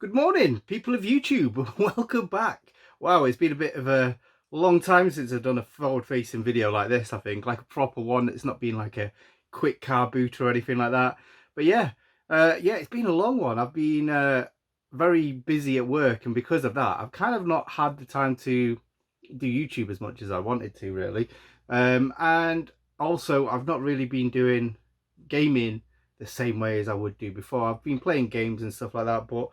Good morning, people of YouTube. Welcome back. Wow, it's been a bit of a long time since I've done a forward-facing video like this, I think. Like a proper one. It's not been like a quick car boot or anything like that. But yeah, it's been a long one. I've been very busy at work, and because of that, I've kind of not had the time to do YouTube as much as I wanted to, really. And also, I've not really been doing gaming the same way as I would do before. I've been playing games and stuff like that, but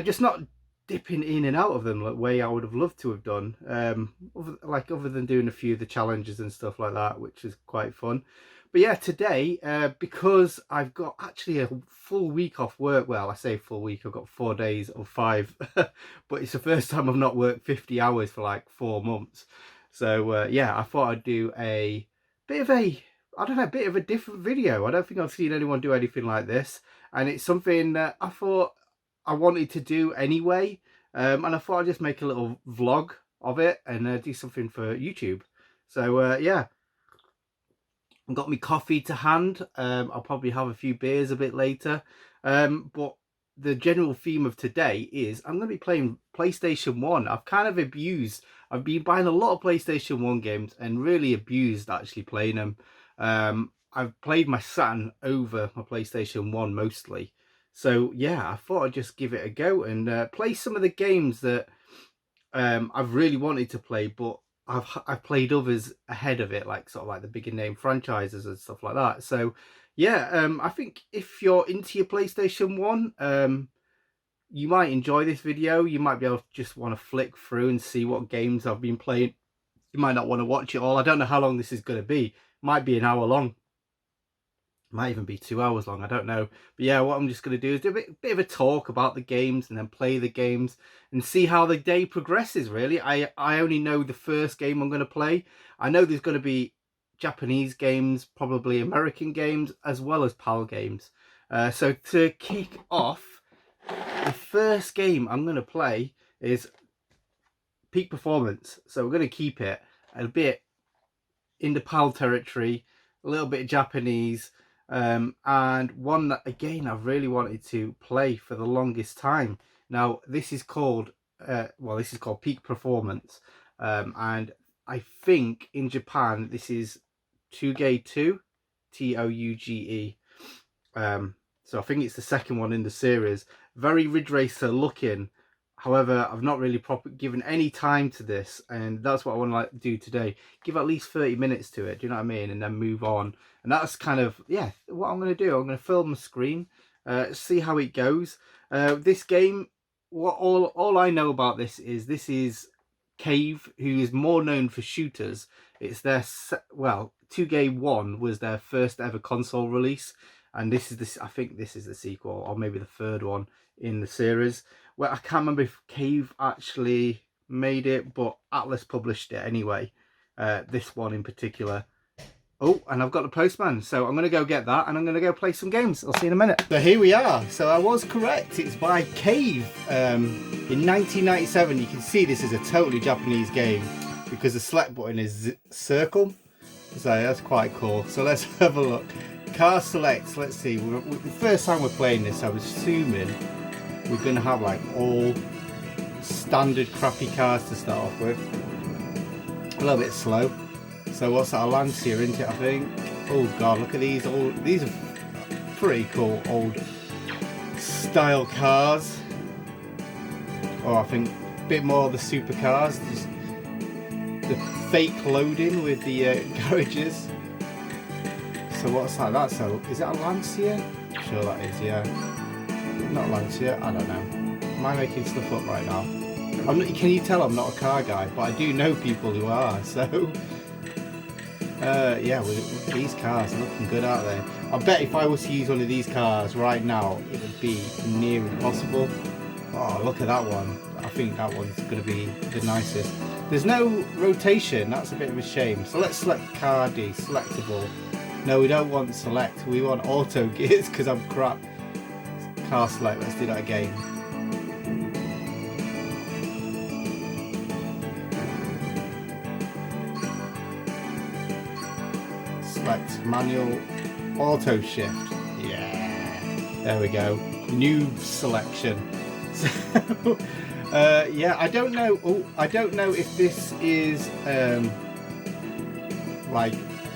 just not dipping in and out of them the way I would have loved to have done. Other than doing a few of the challenges and stuff like that, which is quite fun. But yeah, today, because I've got actually a full week off work. Well, I say full week, I've got 4 days of 5, but it's the first time I've not worked 50 hours for like 4 months. So yeah, I thought I'd do a bit of a bit of a different video. I don't think I've seen anyone do anything like this. And it's something that I thought I wanted to do anyway. And I thought I'd just make a little vlog of it and do something for YouTube. So yeah, I've got my coffee to hand. I'll probably have a few beers a bit later. But the general theme of today is I'm going to be playing PlayStation 1. I've been buying a lot of PlayStation 1 games and really abused actually playing them. I've played my Saturn over my PlayStation 1 mostly. So yeah, I thought I'd just give it a go and play some of the games that I've really wanted to play, but I've played others ahead of it, like sort of like the bigger name franchises and stuff like that. So yeah, I think if you're into your PlayStation 1, you might enjoy this video. You might be able to just want to flick through and see what games I've been playing. You might not want to watch it all. I don't know how long this is going to be. It might be an hour long. Might even be 2 hours long, I don't know. But yeah, what I'm just going to do is do a bit of a talk about the games and then play the games and see how the day progresses, really. I only know the first game I'm going to play. I know there's going to be Japanese games, probably American games, as well as PAL games. So to kick off, the first game I'm going to play is Peak Performance. So we're going to keep it a bit in the PAL territory, a little bit Japanese, and one that again I've really wanted to play for the longest time. Now this is called Peak Performance, and I think in Japan this is Touge 2, Touge. So I think it's the second one in the series. Very Ridge Racer looking. However, I've not really given any time to this, and that's what I want to do today. Give at least 30 minutes to it, do you know what I mean? And then move on. And that's kind of, yeah, what I'm going to do. I'm going to film the screen, see how it goes. This game, all I know about this is Cave, who is more known for shooters. It's their, well, 2K1 was their first ever console release. And I think this is the sequel, or maybe the third one in the series. Well, I can't remember if Cave actually made it, but Atlas published it anyway. This one in particular. Oh, and I've got the postman, so I'm going to go get that, and I'm going to go play some games. I'll see you in a minute. So here we are. So I was correct. It's by Cave in 1997. You can see this is a totally Japanese game because the select button is circle. So that's quite cool. So let's have a look. Car select. Let's see. The first time we're playing this, I was assuming we're going to have like all standard crappy cars to start off with. A little bit slow. So what's that, a Lancia, isn't it, I think? Oh god, look at these. These are pretty cool old style cars. Oh, I think a bit more of the supercars. Just the fake loading with the garages. So what's that? Is that a Lancia? I'm sure that is, yeah. Not Lancia, I don't know. Am I making stuff up right now? Can you tell I'm not a car guy, but I do know people who are, so... yeah, look at these cars, they're looking good, aren't they? I bet if I was to use one of these cars right now, it would be near impossible. Oh, look at that one. I think that one's going to be the nicest. There's no rotation, that's a bit of a shame. So let's select car D, selectable. No, we don't want select, we want auto gears because I'm crap. Car select, let's do that again. Select manual auto shift. Yeah, there we go. New selection. So yeah, I don't know. Oh, I don't know if this is like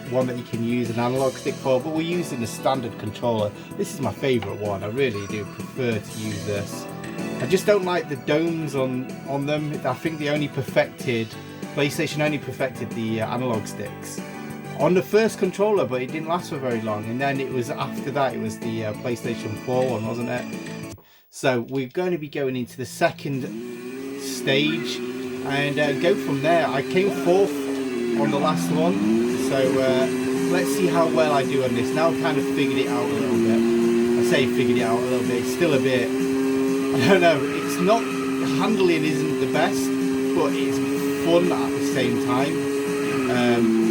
one that you can use an analog stick for, but we're using the standard controller. This is my favourite one. I really do prefer to use this. I just don't like the domes on them. I think they only perfected, PlayStation only perfected the analog sticks on the first controller, but it didn't last for very long. And then it was after that, it was the PlayStation 4 one, wasn't it? So we're going to be going into the second stage and go from there. I came fourth on the last one, so let's see how well I do on this. Now I've kind of figured it out a little bit. I say figured it out a little bit. It's still a bit, I don't know, it's not, the handling isn't the best, but it's fun at the same time.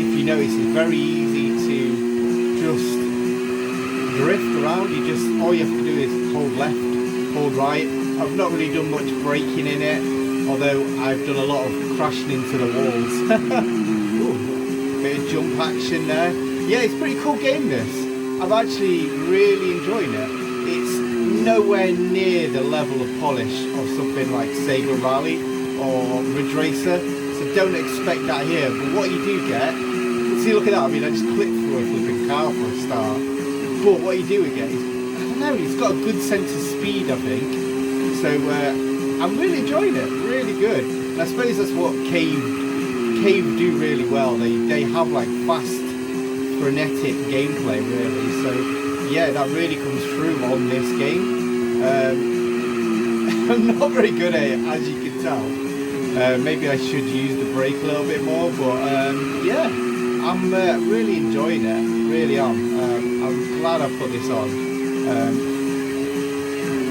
If you notice, it's very easy to just drift around. You just, all you have to do is hold left, hold right. I've not really done much braking in it, although I've done a lot of crashing into the walls. Ooh, bit of jump action there. Yeah, it's a pretty cool game, this. I've actually really enjoyed it. It's nowhere near the level of polish of something like Sega Rally or Ridge Racer, so don't expect that here. But what you do get, see, look at that, I mean, I just clipped through a flipping car for a start. But what you do get is, I don't know, it's got a good sense of speed, I think. So I'm really enjoying it, really good. And I suppose that's what Cave do really well. They have like fast, frenetic gameplay, really. So yeah, that really comes through on this game. I'm not very good at it, as you can tell. Maybe I should use the brake a little bit more, but yeah, I'm really enjoying it, really am. I'm glad I put this on.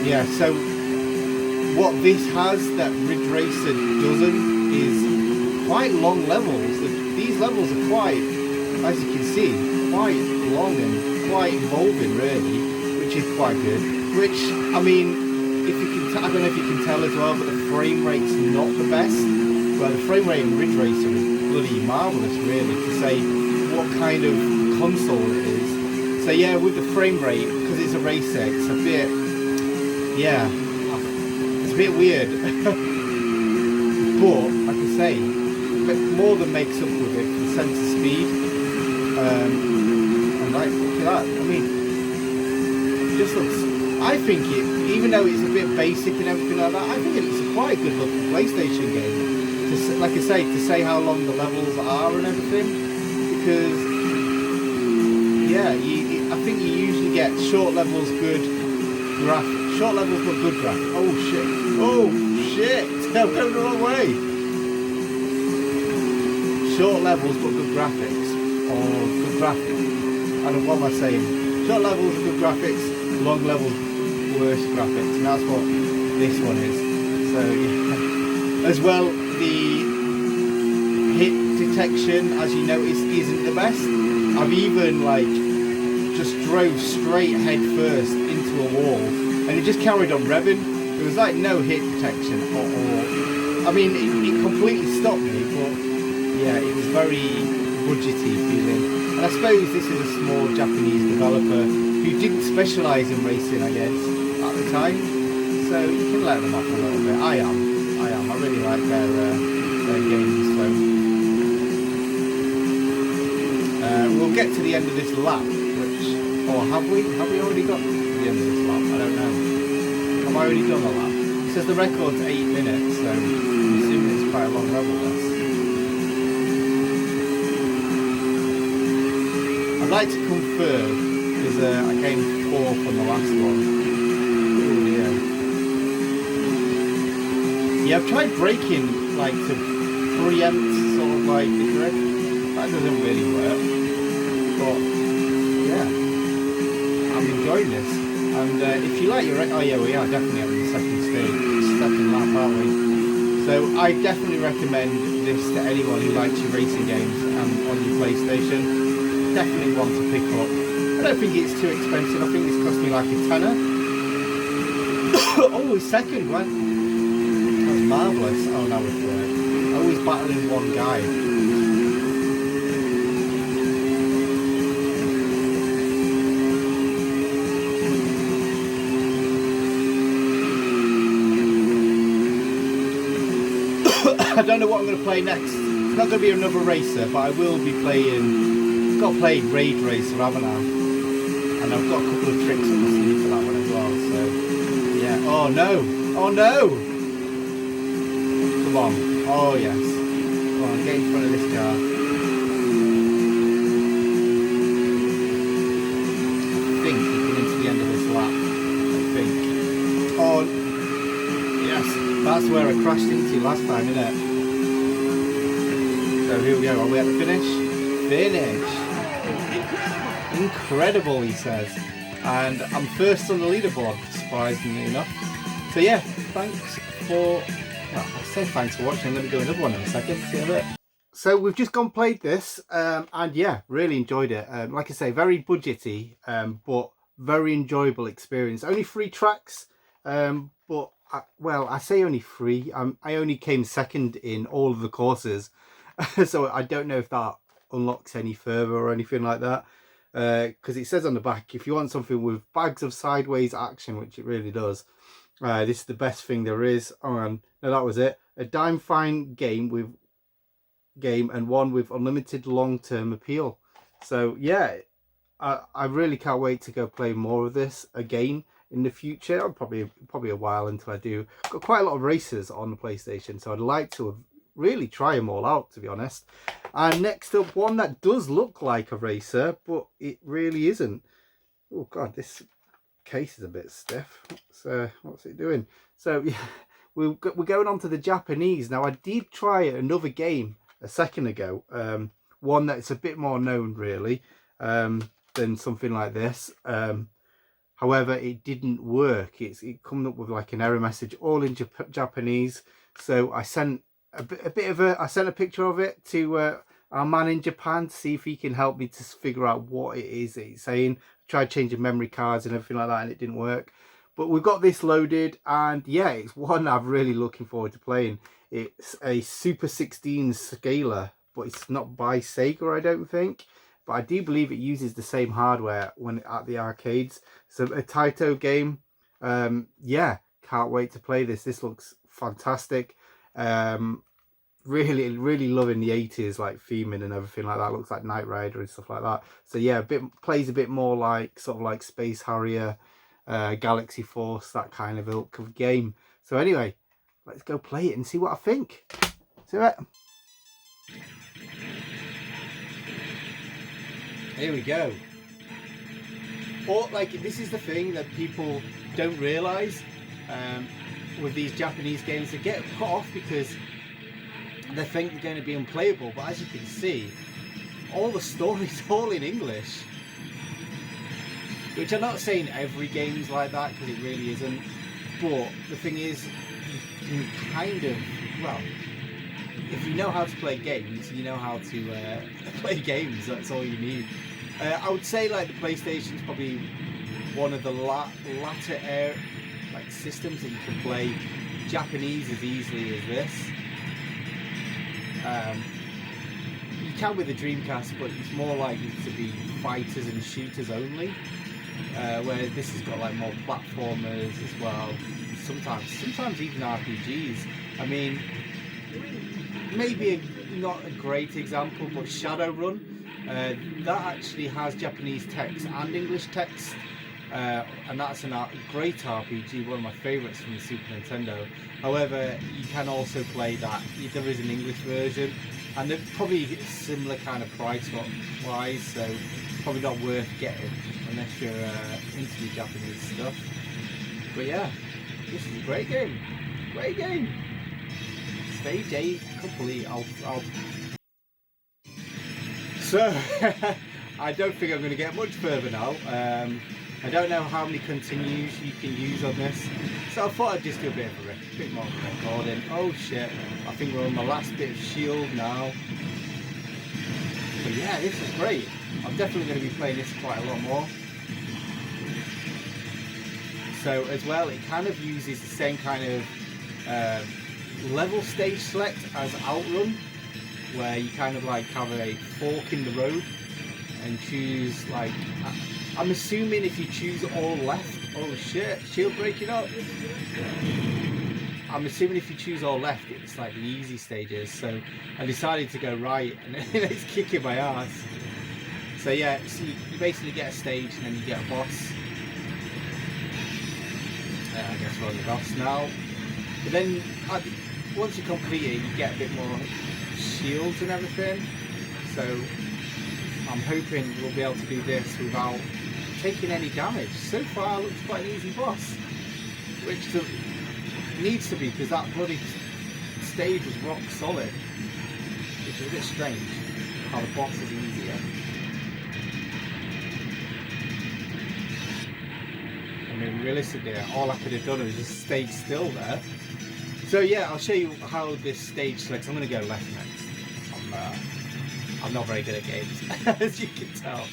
Yeah, so what this has that Ridge Racer doesn't is quite long levels. These levels are quite, as you can see, quite long and quite involving, really, which is quite good. Which, I mean, if you can, I don't know if you can tell as well, but the frame rate's not the best. Well, the frame rate in Ridge Racer is bloody marvellous, really, to say what kind of console it is. So yeah, with the frame rate, because it's a racer, it's a bit, yeah, it's a bit weird. But, like I say, it more than makes up with it for the sense of speed. And like, look at that, I mean, it just looks, I think it, even though it's a bit basic and everything like that, I think it's a quite good looking PlayStation game. To, like I say, to say how long the levels are and everything, because yeah, I think you usually get short levels, good graphics. Short levels but good graphics. Oh shit! Oh shit! I'm going the wrong way. Short levels but good graphics, or good graphics. I don't know what am I saying. Short levels, good graphics. Long levels, worse graphics, and that's what this one is. So yeah. As well, the hit detection, as you notice, isn't the best. I've even like just drove straight head first into a wall, and it just carried on revving. There was like no hit detection, or I mean, it completely stopped me. But yeah, it was very budgety feeling. And I suppose this is a small Japanese developer who didn't specialise in racing, I guess, at the time. So you can let them off a little bit. I really like their games. So we'll get to the end of this lap, which, or have we? Have we already got to the end of this lap? I don't know. Have I already done a lap? It says the record's 8 minutes, so I'm assuming it's quite a long level. This. I'd like to confirm, because I came 4th on the last one. Oh dear. Yeah, I've tried braking, like, to preempt sort of like the drift. That doesn't really work. But yeah, I'm enjoying this. And if you like your, oh yeah, we are definitely at the second stage, second lap, aren't we? So I definitely recommend this to anyone who likes your racing games and on your PlayStation. Definitely one to pick up. I don't think it's too expensive. I think it's cost me like a tenner. Oh, second one. That's marvellous. Oh, now we're third. Always battling one guy. I don't know what I'm going to play next. It's not going to be another racer, but I will be playing. I've got to play Raid Racer, haven't I? And I've got a couple of tricks up my sleeve for that one as well. So yeah. Oh no! Oh no! Come on! Oh yes! Come on, get in front of this car. I think we're coming to the end of this lap. I think. Oh yes! That's where I crashed into last time, isn't it? So here we go. Are we at the finish? Finish! Incredible, he says. And I'm first on the leaderboard, surprisingly enough. So yeah, thanks for... Well, I say thanks for watching. I'm going to do another one in a second. See you in a bit. So we've just gone played this, and yeah, really enjoyed it. Like I say, very budgety, but very enjoyable experience. Only 3 tracks, but well, I say only 3. I only came second in all of the courses, so I don't know if that unlocks any further or anything like that. Because it says on the back, if you want something with bags of sideways action, which it really does, this is the best thing there is. Oh, and no, that was it. A dime fine game and one with unlimited long-term appeal. So yeah, I really can't wait to go play more of this again in the future. Probably a while until I do. Got quite a lot of races on the PlayStation, so I'd like to really try them all out, to be honest. And next up, one that does look like a racer, but it really isn't. Oh god, this case is a bit stiff. What's it doing? So yeah, we're going on to the Japanese now. I did try another game a second ago, one that's a bit more known really than something like this. However, it didn't work. It coming up with like an error message, all in Japanese. So I sent I sent a picture of it to our man in Japan to see if he can help me to figure out what it is that it's saying. I tried changing memory cards and everything like that, and it didn't work. But we've got this loaded, and yeah, it's one I'm really looking forward to playing. It's a Super 16 scaler, but it's not by Sega, I don't think. But I do believe it uses the same hardware when at the arcades. So a Taito game. Yeah, can't wait to play this. This looks fantastic. Really loving the 80s like theming and everything like that. Looks like Knight Rider and stuff like that. So yeah, plays a bit more like sort of like Space Harrier, Galaxy Force, that kind of ilk of game. So anyway, let's go play it and see what I think. See it. Here we go. Or like, this is the thing that people don't realise with these Japanese games. They get put off because they think they're going to be unplayable, but as you can see, all the story's all in English. Which I'm not saying every game's like that, because it really isn't. But the thing is, you can kind of, well, if you know how to play games, you know how to play games. That's all you need. I would say like the PlayStation's probably one of the latter like systems that you can play Japanese as easily as this. You can with the Dreamcast, but it's more likely to be fighters and shooters only. Whereas this has got like more platformers as well. Sometimes even RPGs. I mean, maybe not a great example, but Shadowrun, that actually has Japanese text and English text, and that's a great RPG, one of my favourites from the Super Nintendo. However, you can also play that. There is an English version, and they're probably a similar kind of price wise, so probably not worth getting unless you're into the Japanese stuff. But yeah, this is a great game. Great game. Stage 8 complete. So I don't think I'm going to get much further now. I don't know how many continues you can use on this, so I thought I'd just do a bit more of a recording. Oh shit, I think we're on the last bit of shield now. But yeah, this is great. I'm definitely going to be playing this quite a lot more. So as well, it kind of uses the same kind of level stage select as Outrun, where you kind of like have a fork in the road and choose like, I'm assuming if you choose all left, oh shit, shield breaking up. I'm assuming if you choose all left, it's like the easy stages. So I decided to go right, and it's kicking my ass. So yeah, so you basically get a stage and then you get a boss. I guess we're on the boss now. But then once you complete it, you get a bit more shields and everything. So I'm hoping we'll be able to do this without taking any damage. So far, it looks quite an easy boss, which needs to be, because that bloody stage was rock solid, which is a bit strange how the boss is easier. I mean, realistically, all I could have done was just stayed still there. So yeah, I'll show you how this stage selects. I'm going to go left next. I'm not very good at games, as you can tell.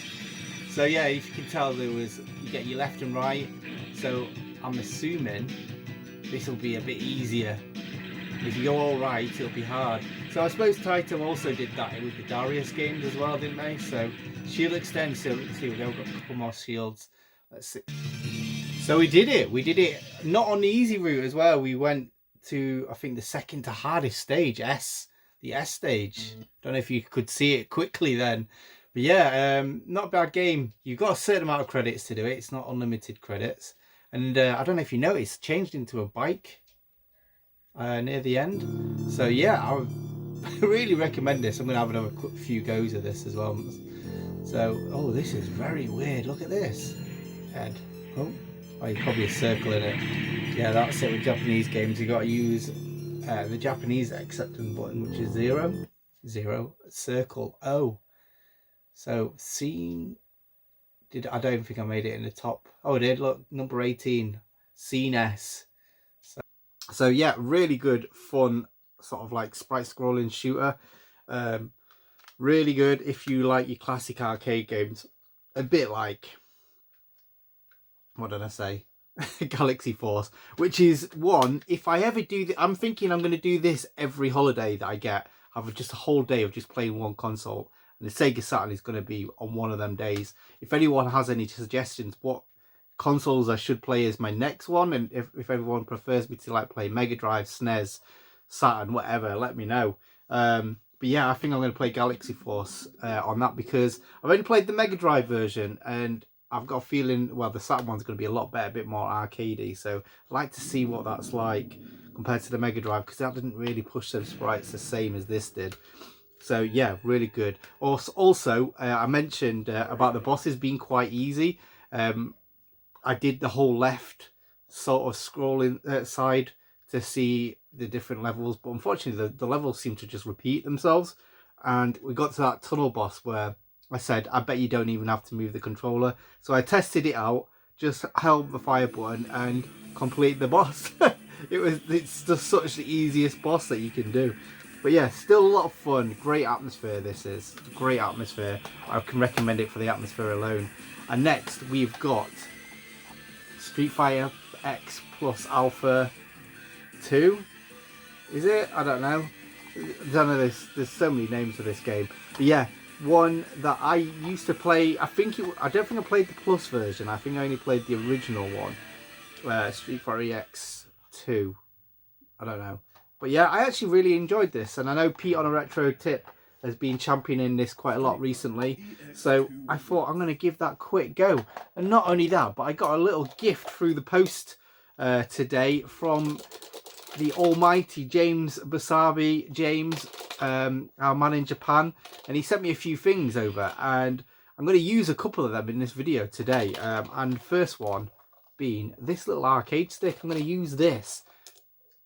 So yeah, if you can tell, you get your left and right. So I'm assuming this will be a bit easier. If you go all right, it'll be hard. So I suppose Taito also did that with the Darius games as well, didn't they? So shield extend. So we've got a couple more shields. Let's see. So we did it. We did it not on the easy route as well. We went to, I think, the second to hardest stage, the S stage. Don't know if you could see it quickly then. But yeah, not a bad game. You've got a certain amount of credits to do it. It's not unlimited credits. And I don't know if you noticed, it's changed into a bike near the end. So yeah, I would really recommend this. I'm going to have another few goes of this as well. So, oh, this is very weird. Look at this. Head. Oh, you're probably a circle in it. Yeah, that's it with Japanese games. You got to use the Japanese acceptance button, which is 0, 0, circle, O. So scene, I don't think I made it in the top. Oh, I did. Look, number 18, scene S. So yeah, really good, fun, sort of like sprite scrolling shooter. Really good if you like your classic arcade games. A bit like, what did I say? Galaxy Force, which is one, if I ever do I'm thinking I'm going to do this every holiday that I get. Have just a whole day of just playing one console, and the Sega Saturn is going to be on one of them days. If anyone has any suggestions what consoles I should play as my next one, and if everyone prefers me to like play Mega Drive, SNES, Saturn, whatever, let me know. But yeah, I think I'm going to play Galaxy Force on that, because I've only played the Mega Drive version, and I've got a feeling, well, the Saturn one's going to be a lot better, a bit more arcadey. So I'd like to see what that's like compared to the Mega Drive, because that didn't really push those sprites the same as this did. So yeah, really good. Also, I mentioned about the bosses being quite easy. I did the whole left sort of scrolling side to see the different levels, but unfortunately the levels seem to just repeat themselves. And we got to that tunnel boss where I said, I bet you don't even have to move the controller. So I tested it out, just held the fire button and completed the boss. It's just such the easiest boss that you can do. But yeah, still a lot of fun. Great atmosphere this is. Great atmosphere. I can recommend it for the atmosphere alone. And next we've got Street Fighter X Plus Alpha 2. Is it? I don't know. I don't know, there's so many names for this game. But yeah, one that I used to play, I don't think I played the Plus version. I think I only played the original one, Street Fighter X 2. I don't know, but yeah, I actually really enjoyed this, and I know Pete on a Retro Tip has been championing this quite a lot recently, so I thought I'm going to give that a quick go. And not only that, but I got a little gift through the post today from the almighty James Basabi. James, our man in Japan, and he sent me a few things over, and I'm going to use a couple of them in this video today. And the first one being this little arcade stick. I'm going to use this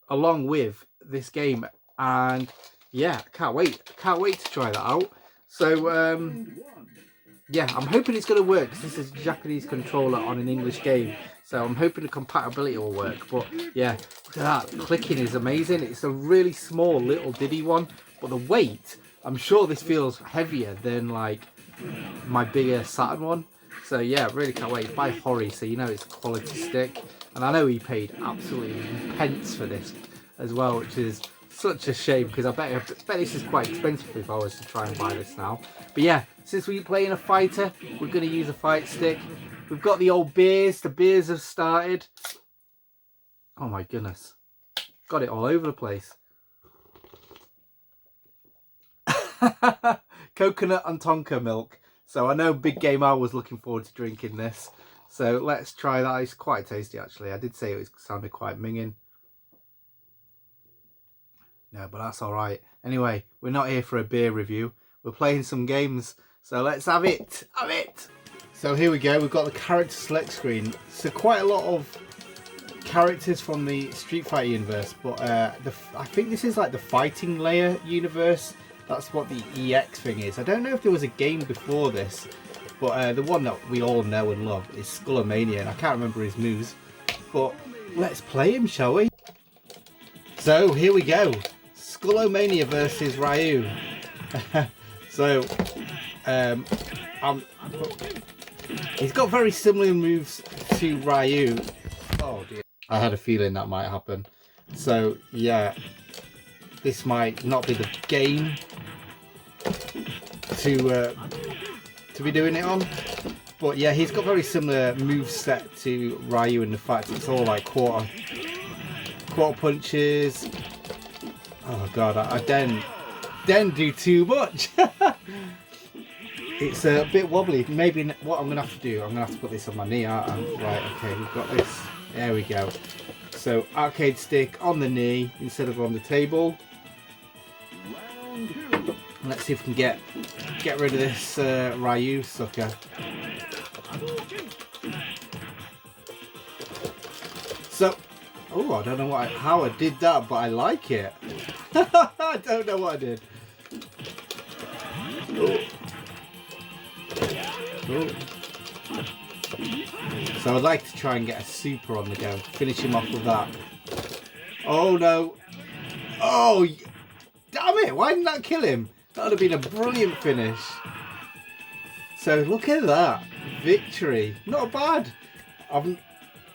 along with this game, and yeah, can't wait to try that out. So yeah, I'm hoping it's going to work, because this is a Japanese controller on an English game, so I'm hoping the compatibility will work. But yeah, look at that, clicking is amazing. It's a really small little diddy one, but the weight, I'm sure this feels heavier than like my bigger Saturn one. So yeah, really can't wait. By Hori, so you know it's a quality stick, and I know he paid absolutely pence for this as well, which is such a shame, because I bet this is quite expensive if I was to try and buy this now. But yeah, since we're playing a fighter, we're going to use a fight stick. We've got the old beers. The beers have started. Oh my goodness. got it all over the place. Coconut and Tonka milk. So I know Big Game Al was looking forward to drinking this. So let's try that. It's quite tasty actually. I did say it sounded quite minging. No, but that's alright. Anyway, we're not here for a beer review. We're playing some games. So let's have it. Have it! So here we go. We've got the character select screen. So quite a lot of characters from the Street Fighter universe. But I think this is like the fighting layer universe. That's what the EX thing is. I don't know if there was a game before this. But the one that we all know and love is Skullomania. And I can't remember his moves. But let's play him, shall we? So here we go. Skullomania versus Ryu. So, he's got very similar moves to Ryu. Oh dear. I had a feeling that might happen. So yeah, this might not be the game to be doing it on. But yeah, he's got very similar move set to Ryu in the fact it's all like quarter punches. Oh god, I didn't do too much. It's a bit wobbly. Maybe what I'm gonna have to do, I'm gonna have to put this on my knee, aren't I? Right, okay, we've got this. There we go. So arcade stick on the knee instead of on the table. Let's see if we can get rid of this Ryu sucker. So, oh, I don't know how I did that, but I like it. I don't know what I did. Oh. Oh. So I'd like to try and get a super on the go. Finish him off with that. Oh no. Oh, damn it. Why didn't that kill him? That would have been a brilliant finish. So look at that. Victory. Not bad. I've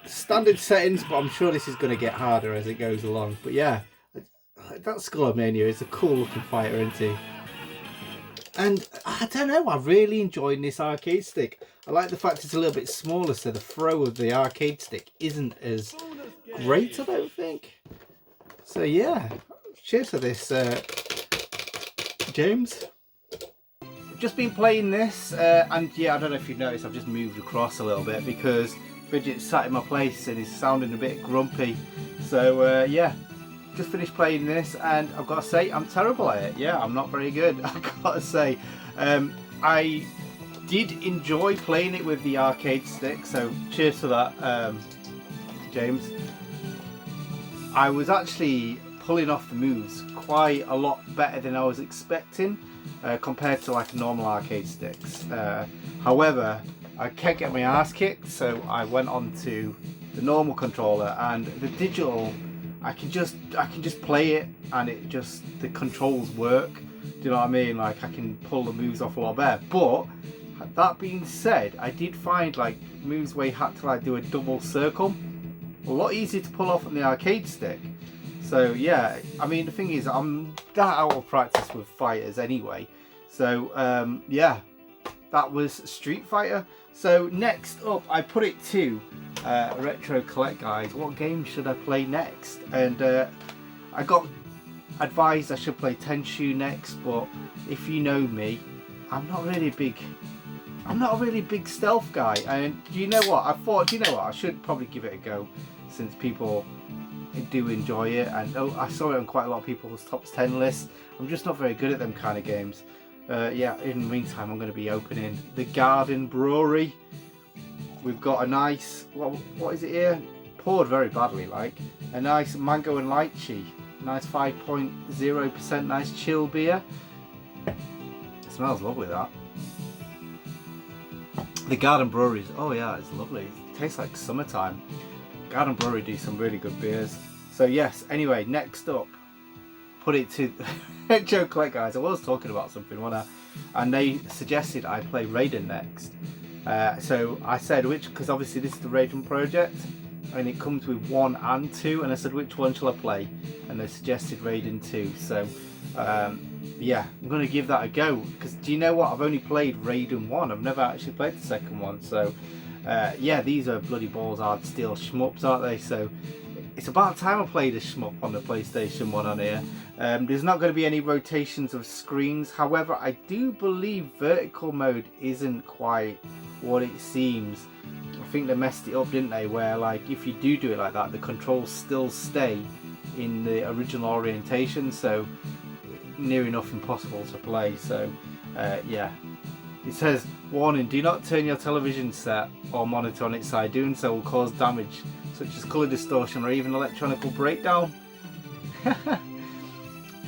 standard settings, but I'm sure this is going to get harder as it goes along. But yeah, that Skullomania is a cool looking fighter, isn't he? And I don't know, I'm really enjoying this arcade stick. I like the fact it's a little bit smaller, so the throw of the arcade stick isn't as great, I don't think. So yeah, cheers to this, James. I've just been playing this, and yeah, I don't know if you've noticed, I've just moved across a little bit because Bridget's sat in my place and is sounding a bit grumpy. So yeah, just finished playing this and I've got to say I'm terrible at it. Yeah, I'm not very good. I've got to say I did enjoy playing it with the arcade stick, so cheers to that, James. I was actually pulling off the moves quite a lot better than I was expecting compared to like normal arcade sticks. However, I kept getting my ass kicked, so I went on to the normal controller, and the digital, I can just play it and the controls work. Do you know what I mean? Like I can pull the moves off a lot better. But that being said, I did find like moves where you had to like do a double circle a lot easier to pull off on the arcade stick. So yeah, I mean the thing is I'm that out of practice with fighters anyway. So yeah, that was Street Fighter. So next up, I put it to Retro Collect guys. What game should I play next? And I got advised I should play Tenshu next, but if you know me, I'm not a really big stealth guy. And do you know what? I thought, you know what? I should probably give it a go since people do enjoy it, and I saw it on quite a lot of people's top 10 lists. I'm just not very good at them kind of games. Yeah, in the meantime, I'm going to be opening the Garden Brewery. We've got a nice, what is it here? Poured very badly, like. A nice mango and lychee. Nice 5.0% nice chill beer. It smells lovely, that. The Garden Brewery, oh yeah, it's lovely. It tastes like summertime. Garden Brewery do some really good beers. So yes, anyway, next up, put it to Joe Collect guys. I was talking about something, wasn't I? And they suggested I play Raiden next. So I said which, because obviously this is the Raiden project and it comes with 1 and 2, and I said which one shall I play, and they suggested Raiden 2. So yeah, I'm going to give that a go, because do you know what, I've only played Raiden 1, I've never actually played the second one. So yeah, these are bloody balls hard steel shmups, aren't they? So it's about time I played a shmup on the PlayStation 1 on here. There's not going to be any rotations of screens. However, I do believe vertical mode isn't quite what it seems. I think they messed it up, didn't they? Where like if you do it like that, the controls still stay in the original orientation, so near enough impossible to play. So yeah. It says, warning, do not turn your television set or monitor on its side. Doing so will cause damage, such as colour distortion or even electronic breakdown.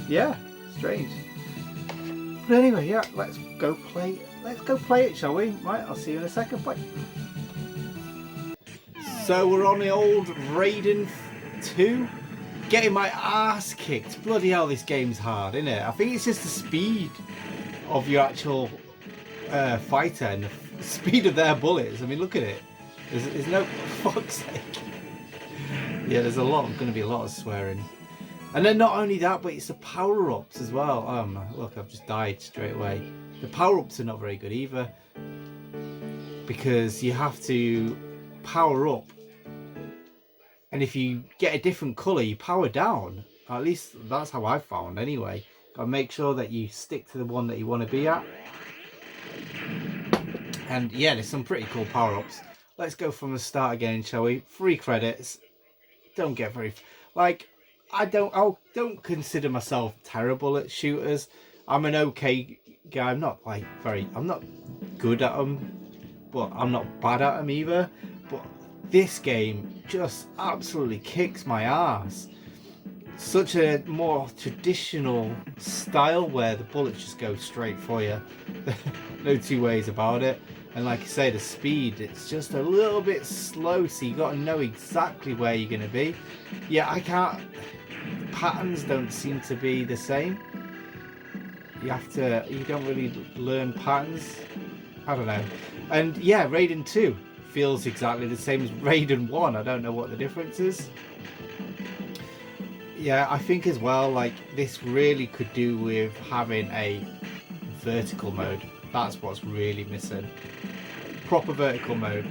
Yeah, strange. But anyway, yeah, let's go play it, shall we? Right, I'll see you in a second. Bye. So we're on the old Raiden 2. Getting my ass kicked. Bloody hell, this game's hard, isn't it? I think it's just the speed of your actual fighter and the speed of their bullets. I mean, look at it. There's no fuck's sake. Yeah, there's going to be a lot of swearing. And then not only that, but it's the power-ups as well. Oh man, look, I've just died straight away. The power-ups are not very good either, because you have to power up, and if you get a different colour, you power down. At least that's how I found anyway. Gotta make sure that you stick to the one that you want to be at. And yeah, there's some pretty cool power-ups. Let's go from the start again, shall we? 3 credits. Don't get very... Like, I don't consider myself terrible at shooters. I'm an okay guy. I'm not good at them, but I'm not bad at them either. But this game just absolutely kicks my ass. Such a more traditional style where the bullets just go straight for you. No two ways about it. And like I say, the speed, it's just a little bit slow, so you got to know exactly where you're going to be. Yeah, I can't... The patterns don't seem to be the same. You don't really learn patterns. I don't know. And yeah, Raiden 2 feels exactly the same as Raiden 1. I don't know what the difference is. Yeah, I think as well, like, this really could do with having a vertical mode. That's what's really missing. Proper vertical mode.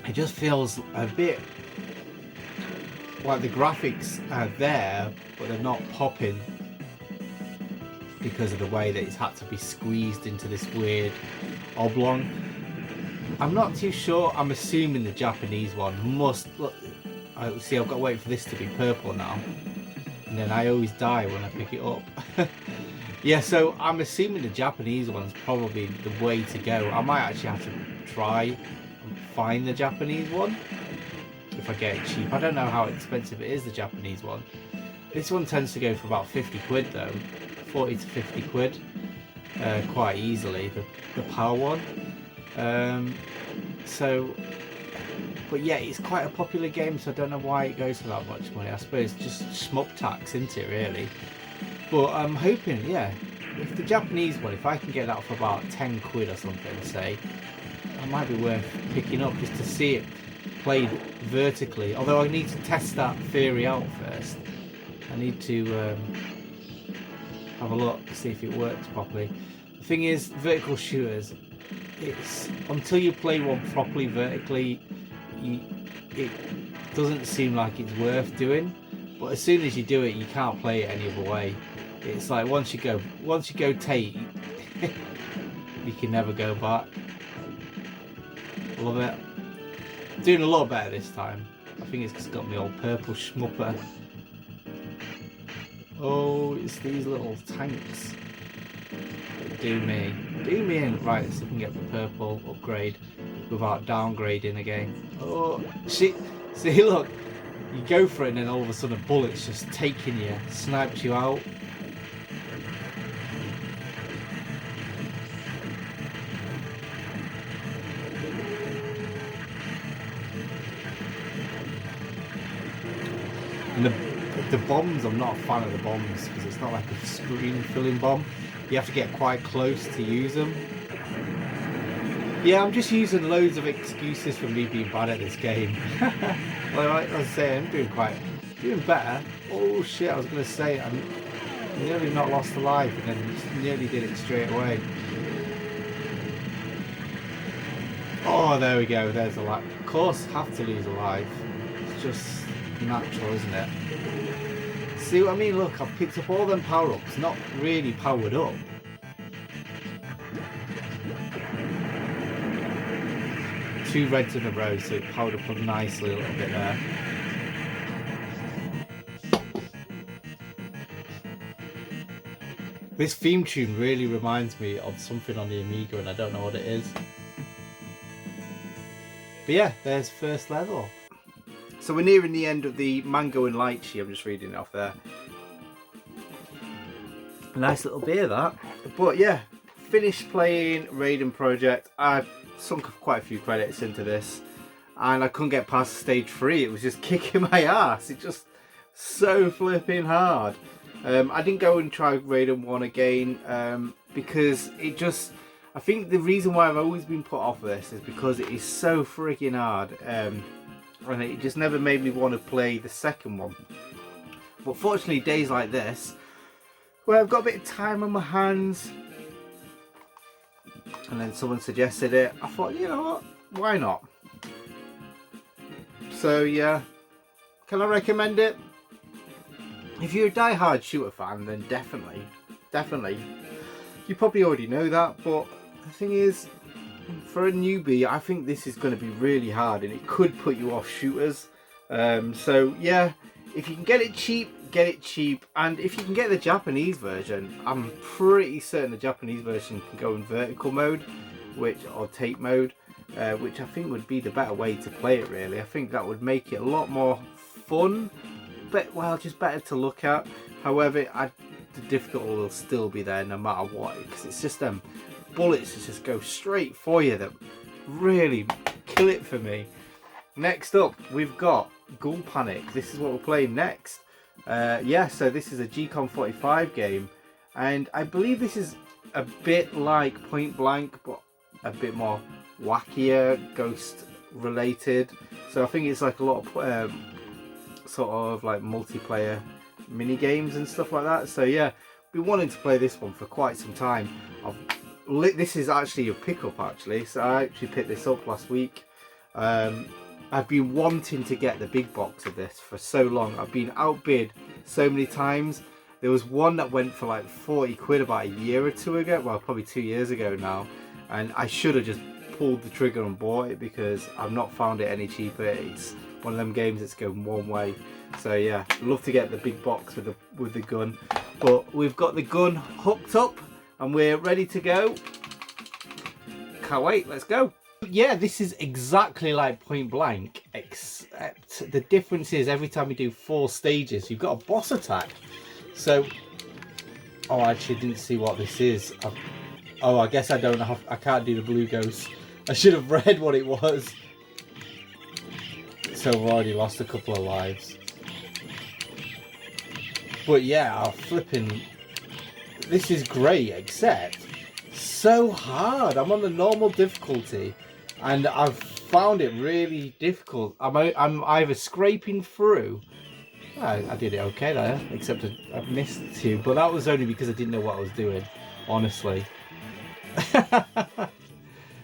It just feels a bit like the graphics are there, but they're not popping because of the way that it's had to be squeezed into this weird oblong. I'm not too sure. I'm assuming the Japanese one must look. See, I've got to wait for this to be purple now, and then I always die when I pick it up. Yeah, so I'm assuming the Japanese one's probably the way to go. I might actually have to try and find the Japanese one if I get it cheap. I don't know how expensive it is, the Japanese one. This one tends to go for about 50 quid though, 40 to 50 quid, quite easily, the power one. So, but yeah, it's quite a popular game, so I don't know why it goes for that much money. I suppose just shmup tax, isn't it, really? But I'm hoping, yeah, if the Japanese one, if I can get that for about 10 quid or something, say, that might be worth picking up just to see it played vertically. Although I need to test that theory out first. I need to have a look, see if it works properly. The thing is, vertical shooters, it's until you play one properly vertically, it doesn't seem like it's worth doing. But as soon as you do it, you can't play it any other way. It's like once you go Tate, you can never go back. Love it. Doing a lot better this time. I think it's got me old purple schmupper. Oh, it's these little tanks that do me in. Right, let's see if we can get the purple upgrade without downgrading again. Oh, see, look. You go for it and then all of a sudden a bullet's just taking you, snipes you out. And the bombs, I'm not a fan of the bombs because it's not like a screen filling bomb. You have to get quite close to use them. Yeah, I'm just using loads of excuses for me being bad at this game. Well, like I was saying, I'm doing better. Oh shit, I was going to say, I'm nearly not lost a life and then nearly did it straight away. Oh, there we go. There's a life. Of course, have to lose a life. It's just natural, isn't it? See what I mean? Look, I've picked up all them power-ups, not really powered up. Two reds in a row, so it powered up nicely a little bit there. This theme tune really reminds me of something on the Amiga, and I don't know what it is. But yeah, there's first level. So we're nearing the end of the Mango and Lychee. I'm just reading it off there. A nice little beer, that. But yeah, finished playing Raiden Project. I sunk quite a few credits into this, and I couldn't get past stage 3. It was just kicking my ass. It just so flipping hard. I didn't go and try Raiden 1 again because it just, I think the reason why I've always been put off this is because it is so freaking hard, and it just never made me want to play the second one. But fortunately, days like this, where I've got a bit of time on my hands, and then someone suggested it, I thought, you know what, why not? So yeah, can I recommend it? If you're a die-hard shooter fan, then definitely. You probably already know that, but the thing is, for a newbie, I think this is going to be really hard, and it could put you off shooters. So yeah, if you can get it cheap, get it cheap. And if you can get the Japanese version, I'm pretty certain the Japanese version can go in vertical mode, or tape mode, which I think would be the better way to play it, really. I think that would make it a lot more fun. But, well, just better to look at. However, the difficulty will still be there no matter what, because it's just them bullets that just go straight for you that really kill it for me. Next up, we've got Ghoul Panic. This is what we're playing next. Yeah, so this is a G-Con 45 game, and I believe this is a bit like Point Blank, but a bit more wackier, ghost related. So I think it's like a lot of sort of like multiplayer mini games and stuff like that. So yeah, been wanting to play this one for quite some time. This is actually a pickup actually, so I actually picked this up last week. I've been wanting to get the big box of this for so long. I've been outbid so many times. There was one that went for like 40 quid about a year or two ago, well probably 2 years ago now, and I should have just pulled the trigger and bought it because I've not found it any cheaper. It's one of them games that's going one way. So yeah, love to get the big box with the gun. But we've got the gun hooked up and we're ready to go. Can't wait, let's go. Yeah, this is exactly like Point Blank, except the difference is every time you do 4 stages, you've got a boss attack. So, oh, I actually didn't see what this is. Oh, I guess I don't know. I can't do the blue ghost. I should have read what it was. So we've already lost a couple of lives. But yeah, I'll flipping... This is great, except so hard. I'm on the normal difficulty, and I've found it really difficult. I'm either scraping through. I did it okay there, except I missed 2, but that was only because I didn't know what I was doing, honestly.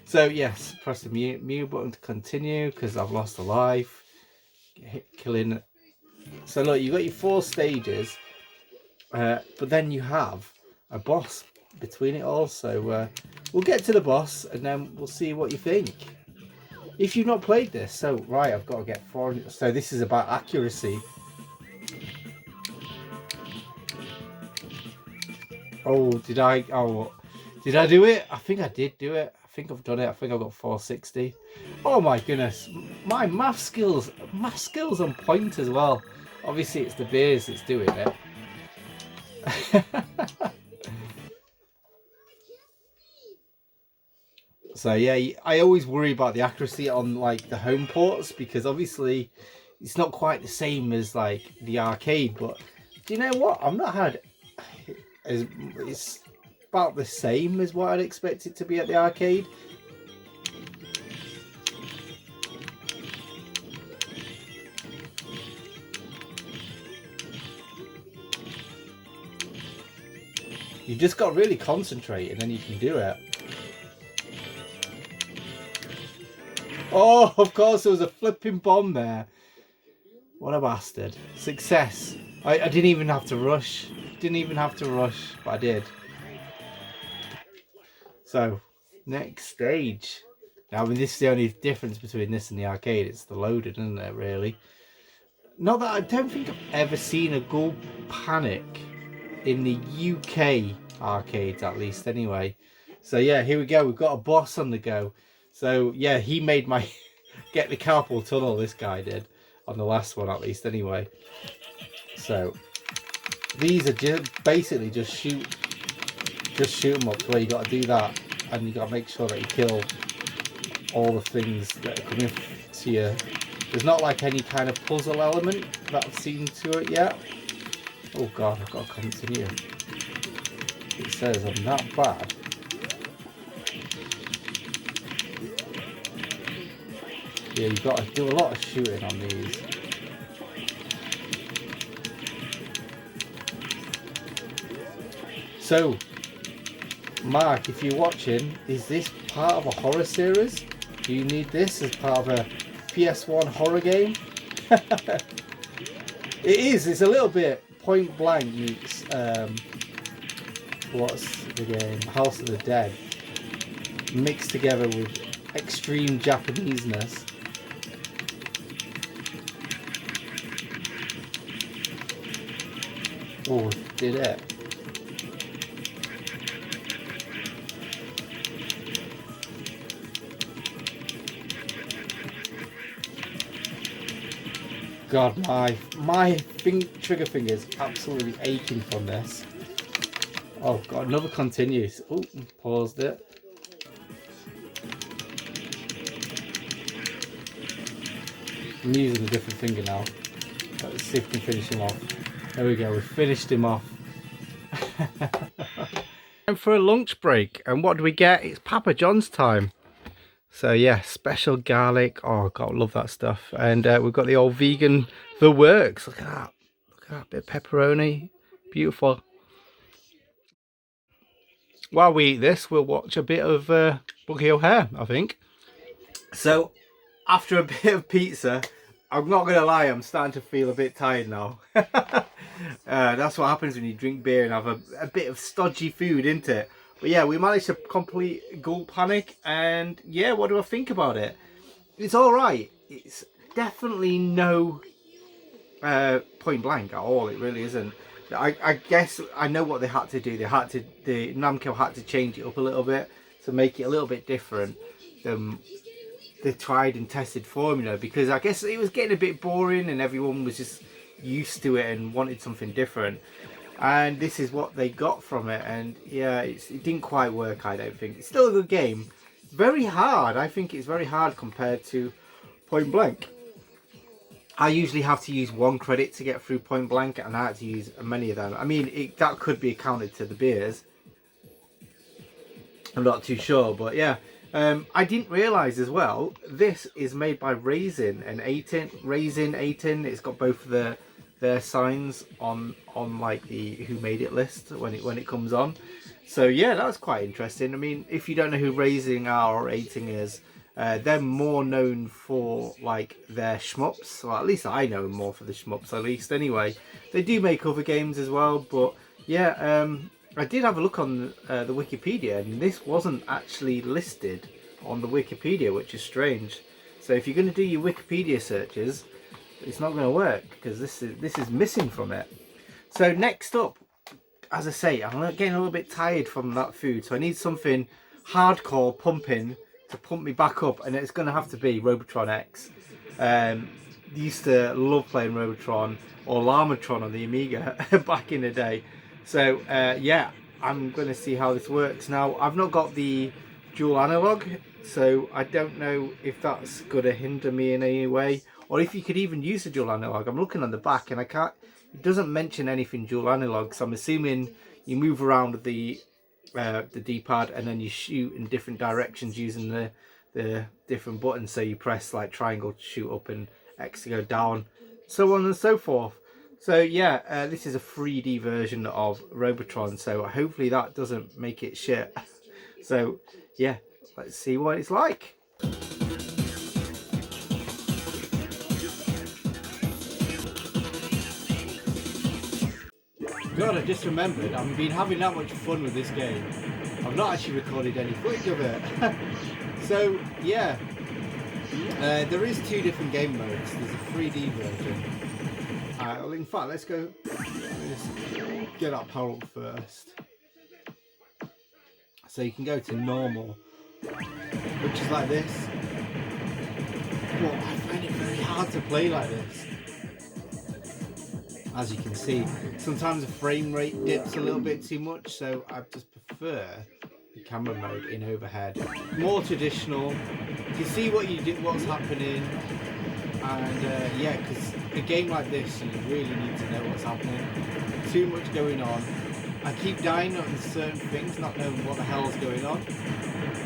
So yes, press the mute button to continue because I've lost a life. Killing. So look, you've got your 4 stages, but then you have a boss between it all. So we'll get to the boss and then we'll see what you think. If you've not played this, so right, I've got to get 400. So this is about accuracy. Oh, did I do it? I think I did do it. I think I've done it. I think I've got 460. Oh my goodness, my math skills on point as well. Obviously it's the beers that's doing it. So yeah, I always worry about the accuracy on like the home ports because obviously it's not quite the same as like the arcade. But do you know what? I've not had it's about the same as what I'd expect it to be at the arcade. You just got to really concentrate and then you can do it. Oh, of course there was a flipping bomb there. What a bastard. Success. I didn't even have to rush. Didn't even have to rush, but I did. So, next stage. Now, I mean, this is the only difference between this and the arcade. It's the loaded, isn't it, really? Not that I don't think I've ever seen a Ghoul Panic in the UK arcades, at least, anyway. So, yeah, here we go. We've got a boss on the go. So, yeah, he made my... get the carpal tunnel, this guy did. On the last one, at least, anyway. So, these are just basically just shoot them up to where you got to do that, and you got to make sure that you kill all the things that are coming to you. There's not like any kind of puzzle element that I've seen to it yet. Oh god, I've got to continue. It says I'm that bad. Yeah, you've got to do a lot of shooting on these. So, Mark, if you're watching, is this part of a horror series? Do you need this as part of a PS1 horror game? It is. It's a little bit Point Blank meets what's the game? House of the Dead, mixed together with extreme Japaneseness. Oh, did it? God, my trigger finger's absolutely aching from this. Oh god, another continues. Oh, paused it. I'm using a different finger now. Let's see if we can finish him off. There we go, we finished him off. Time for a lunch break, and what do we get? It's Papa John's time. So yeah, special garlic. Oh god, love that stuff. And we've got the old vegan, the works. Look at that. Look at that bit of pepperoni. Beautiful. While we eat this, we'll watch a bit of Buggy O'Hare, I think. So after a bit of pizza, I'm not gonna lie, I'm starting to feel a bit tired now. That's what happens when you drink beer and have a bit of stodgy food, isn't it? But yeah, we managed to complete Ghoul Panic, and yeah, what do I think about it? It's alright. It's definitely no Point Blank at all. It really isn't. I guess I know what they had to do. The Namco had to change it up a little bit to make it a little bit different than the tried and tested formula, because I guess it was getting a bit boring and everyone was just used to it and wanted something different. And this is what they got from it, and yeah, it didn't quite work, I don't think. It's still a good game. Very hard. I think it's very hard compared to Point Blank. I usually have to use 1 credit to get through Point Blank, and I had to use many of them. I mean, that could be accounted to the beers. I'm not too sure, but yeah. I didn't realise as well, this is made by Raisin and 18. Raisin 18. It's got both of their signs on like the who made it list when it comes on. So yeah, that's quite interesting. I mean, if you don't know who Raisin are or 18 is, they're more known for like their shmups. Well, at least I know them more for the shmups, at least anyway. They do make other games as well, but yeah, I did have a look on the Wikipedia, and this wasn't actually listed on the Wikipedia, which is strange. So if you're going to do your Wikipedia searches, it's not going to work because this is missing from it. So next up, as I say, I'm getting a little bit tired from that food, so I need something hardcore pumping to pump me back up, and it's going to have to be Robotron X. Used to love playing Robotron or Llamatron on the Amiga back in the day. So yeah, I'm going to see how this works. Now, I've not got the dual analog, so I don't know if that's going to hinder me in any way, or if you could even use the dual analog. I'm looking on the back and I can't, it doesn't mention anything dual analog, so I'm assuming you move around with the D-pad and then you shoot in different directions using the different buttons. So you press like triangle to shoot up and X to go down, so on and so forth. So yeah, this is a 3D version of Robotron, so hopefully that doesn't make it shit. So yeah, let's see what it's like. God, I just remembered, I've been having that much fun with this game. I've not actually recorded any footage of it. So, yeah. There is 2 different game modes. There's a 3D version. Well, in fact, let's go. Let's get that power up first. So you can go to normal, which is like this. Well, I find it very hard to play like this. As you can see, sometimes the frame rate dips a little bit too much, so I just prefer the camera mode in overhead. More traditional. You see what you do, what's happening, and yeah, because a game like this, you really need to know what's happening. Too much going on. I keep dying on certain things, not knowing what the hell's going on.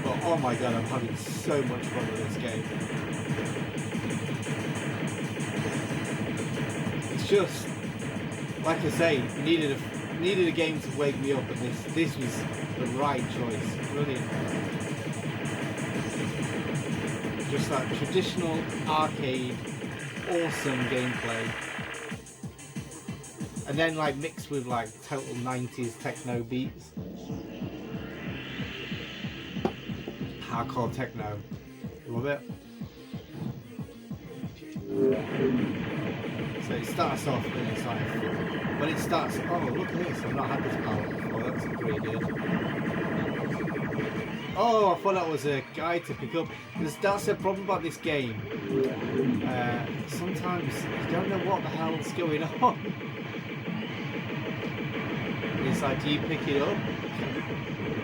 But oh my god, I'm having so much fun with this game. It's just, like I say, needed a game to wake me up, and this was the right choice. Brilliant. Just that traditional arcade, awesome gameplay. And then like mixed with like total 90s techno beats. Hardcore techno. Love it. So it starts off and it's like, when it starts, oh look at this, I've not had this power before, that's pretty good. Oh, I thought that was a guide to pick up. That's the problem about this game. Sometimes you don't know what the hell's going on. It's like, do you pick it up?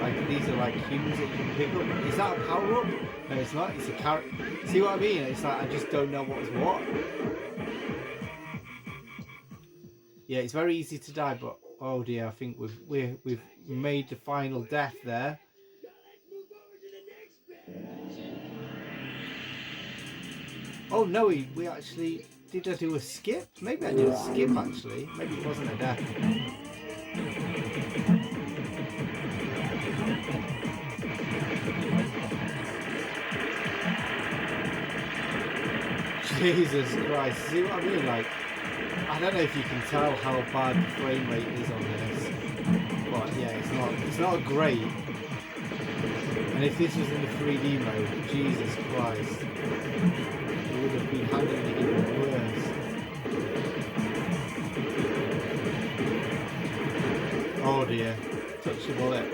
Like these are like humans that you can pick up. Is that a power up? No, it's not. It's a character. See what I mean? It's like I just don't know what's what. Yeah, it's very easy to die, but oh dear, I think we've made the final death there. Oh no, we actually did. I do a skip? Maybe I did a skip actually. Maybe it wasn't a death. Jesus Christ, see what I mean? Like, I don't know if you can tell how bad the frame rate is on this, but yeah, it's not great. And if this was in the 3D mode, Jesus Christ, it would have been handling it even worse. Oh dear, touch the bullet.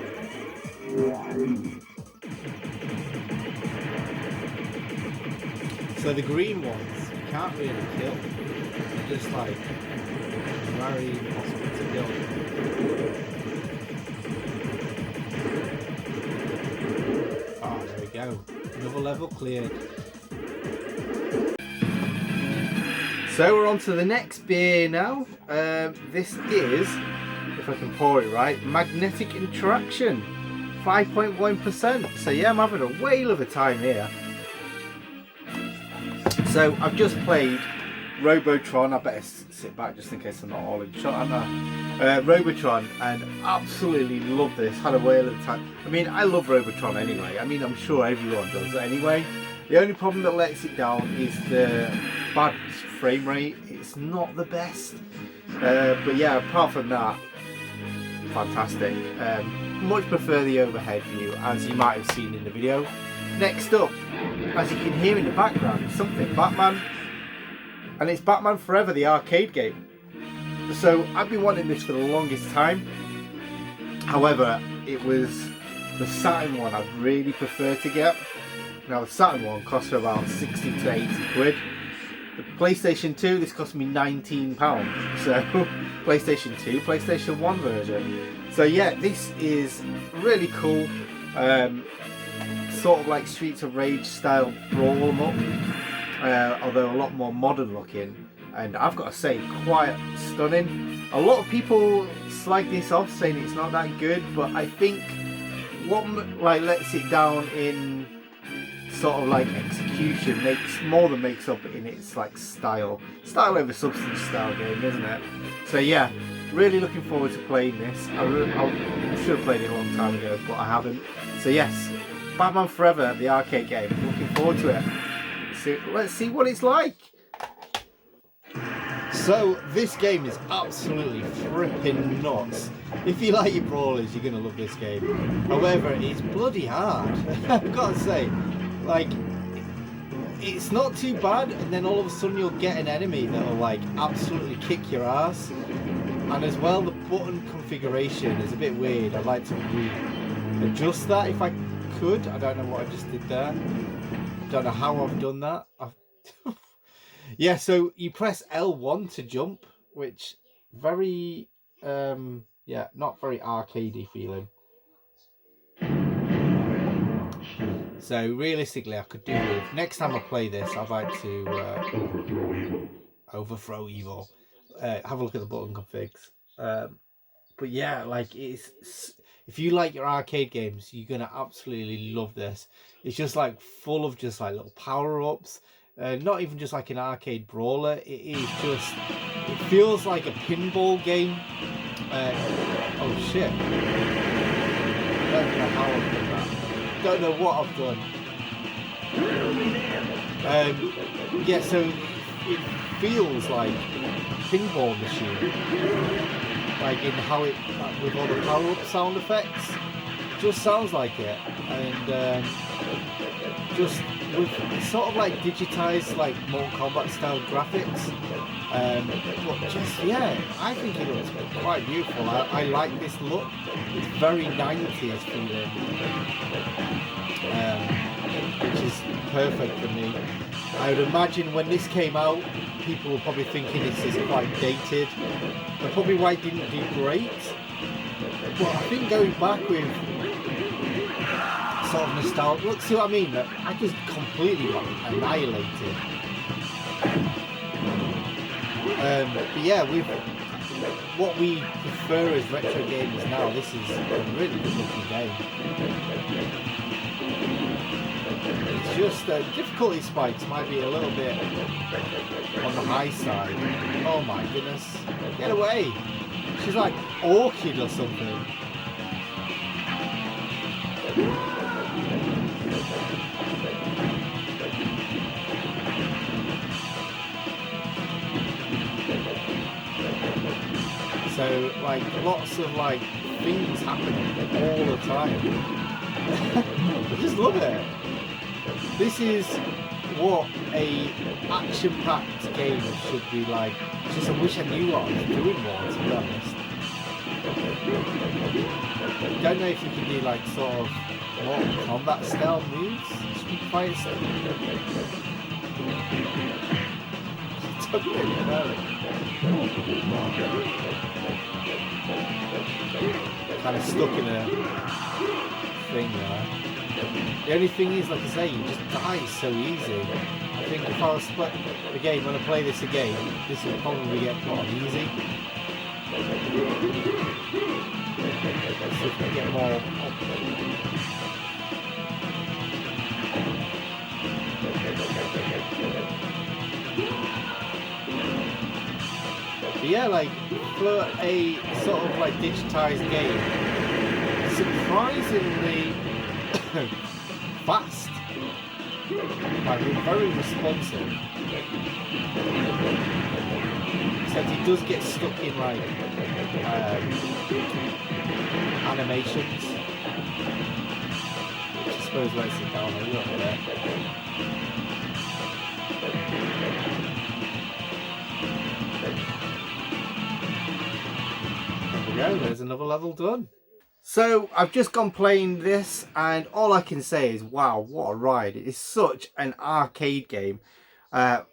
So the green ones, you can't really kill. They're just like very impossible to kill. Oh, there we go. Another level cleared. So we're on to the next beer now. This is, if I can pour it right, Magnetic Interaction. 5.1%. So yeah, I'm having a whale of a time here. So I've just played Robotron. I better sit back just in case I'm not all in shot. Robotron, and absolutely love this. Had a whale of a time. I mean, I love Robotron anyway. I mean, I'm sure everyone does anyway. The only problem that lets it down is the bad frame rate. It's not the best. But yeah, apart from that, fantastic. Much prefer the overhead view, as you might have seen in the video. Next up, as you can hear in the background, is something Batman, and it's Batman Forever, the arcade game. So I've been wanting this for the longest time. However, it was the Saturn one I'd really prefer to get. Now the Saturn one cost about 60 to 80 quid. The PlayStation 2, this cost me £19. So PlayStation 2, PlayStation 1 version. So yeah, this is really cool. Sort of like Streets of Rage style brawl 'em up, although a lot more modern looking, and I've got to say, quite stunning. A lot of people slag this off, saying it's not that good, but I think what like lets it down in sort of like execution makes up in its like style over substance style game, isn't it? So yeah, really looking forward to playing this. I should have played it a long time ago, but I haven't. So yes, Batman Forever, the arcade game. Looking forward to it. So let's see what it's like. So this game is absolutely fripping nuts. If you like your brawlers, you're gonna love this game. However, it's bloody hard. I've got to say, like, it's not too bad, and then all of a sudden you'll get an enemy that'll like absolutely kick your ass. And as well, the button configuration is a bit weird. I'd like to adjust that if I could. I don't know what I just did there. Don't know how I've done that. Yeah, so you press L1 to jump, which very yeah, not very arcadey feeling. So realistically, I could do with, next time I play this, I'd like to overthrow evil. Have a look at the button configs. But yeah, like, it's, if you like your arcade games, you're gonna absolutely love this. It's just like full of just like little power-ups. Not even just like an arcade brawler. It is just, it feels like a pinball game. Oh shit. I don't know how I've done that. Don't know what I've done. Yeah, so it feels like a pinball machine. Like in how it, like with all the power-up sound effects. Just sounds like it. And just with sort of like digitized like Mortal Kombat style graphics, but just, yeah, I think it looks quite beautiful. I like this look. It's very 90s feeling, which is perfect for me. I would imagine when this came out, people were probably thinking this is quite dated, and probably why it didn't do great. But I think going back with sort of nostalgia, look, see what I mean? I just completely got annihilated. But yeah, with what we prefer as retro games now, this is a really good looking game. It's just difficulty spikes might be a little bit on the high side. Oh my goodness, get away! She's like orchid or something. So like lots of like things happening all the time. I just love it. This is what a action-packed game should be like. Just I wish I knew what I was doing more, to be honest. Don't know if you can do like sort of Mortal Kombat style moves. Street Fighter style. I don't really know. Kind of stuck in a thing there. The only thing is, like I say, you just die so easy. I think if I was again, when I play this again, this will probably get put on easy. Let's see if we get more. But yeah, like for a sort of like digitized game, surprisingly fast. Like very responsive. Except it does get stuck in like animations. Which I suppose lets it down a little bit. There's another level done. So I've just gone playing this, and all I can say is, wow, what a ride. It is such an arcade game, but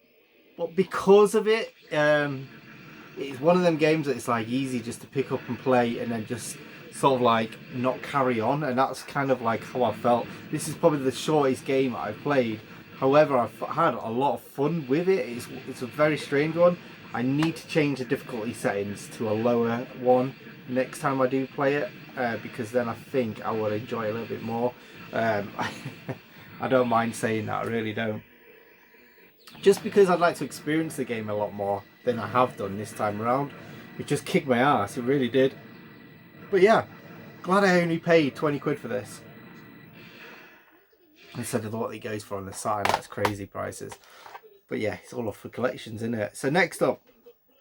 because of it, it's one of them games that it's like easy just to pick up and play and then just sort of like not carry on, and that's kind of like how I felt. This is probably the shortest game I've played. However, I've had a lot of fun with it. It's a very strange one. I need to change the difficulty settings to a lower one next time I do play it, because then I think I will enjoy it a little bit more. I don't mind saying that, I really don't. Just because I'd like to experience the game a lot more than I have done this time around. It just kicked my ass, it really did. But yeah, glad I only paid 20 quid for this instead of what it goes for on the side. That's crazy prices. But yeah, it's all off for collections, isn't it? So next up,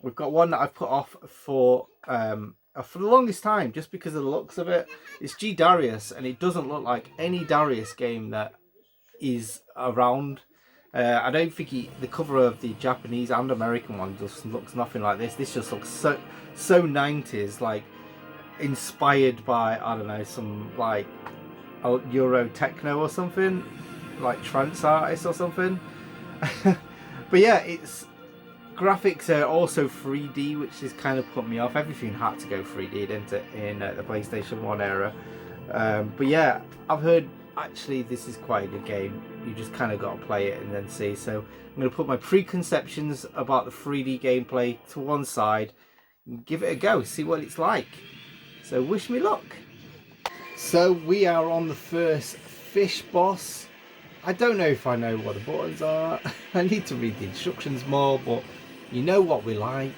We've got one that I've put off for the longest time, just because of the looks of it. It's G Darius, and it doesn't look like any Darius game that is around. I don't think the cover of the Japanese and American one just looks nothing like this. This just looks so 90s, like inspired by, I don't know, some like Euro techno or something, like trance artist or something. But yeah, it's graphics are also 3D, which has kind of put me off. Everything had to go 3D, didn't it, in the PlayStation 1 era. But yeah, I've heard actually this is quite a good game. You just kind of got to play it and then see. So I'm going to put my preconceptions about the 3D gameplay to one side and give it a go, see what it's like. So wish me luck. So we are on the first fish boss. I don't know if I know what the buttons are. I need to read the instructions more, but you know what we like.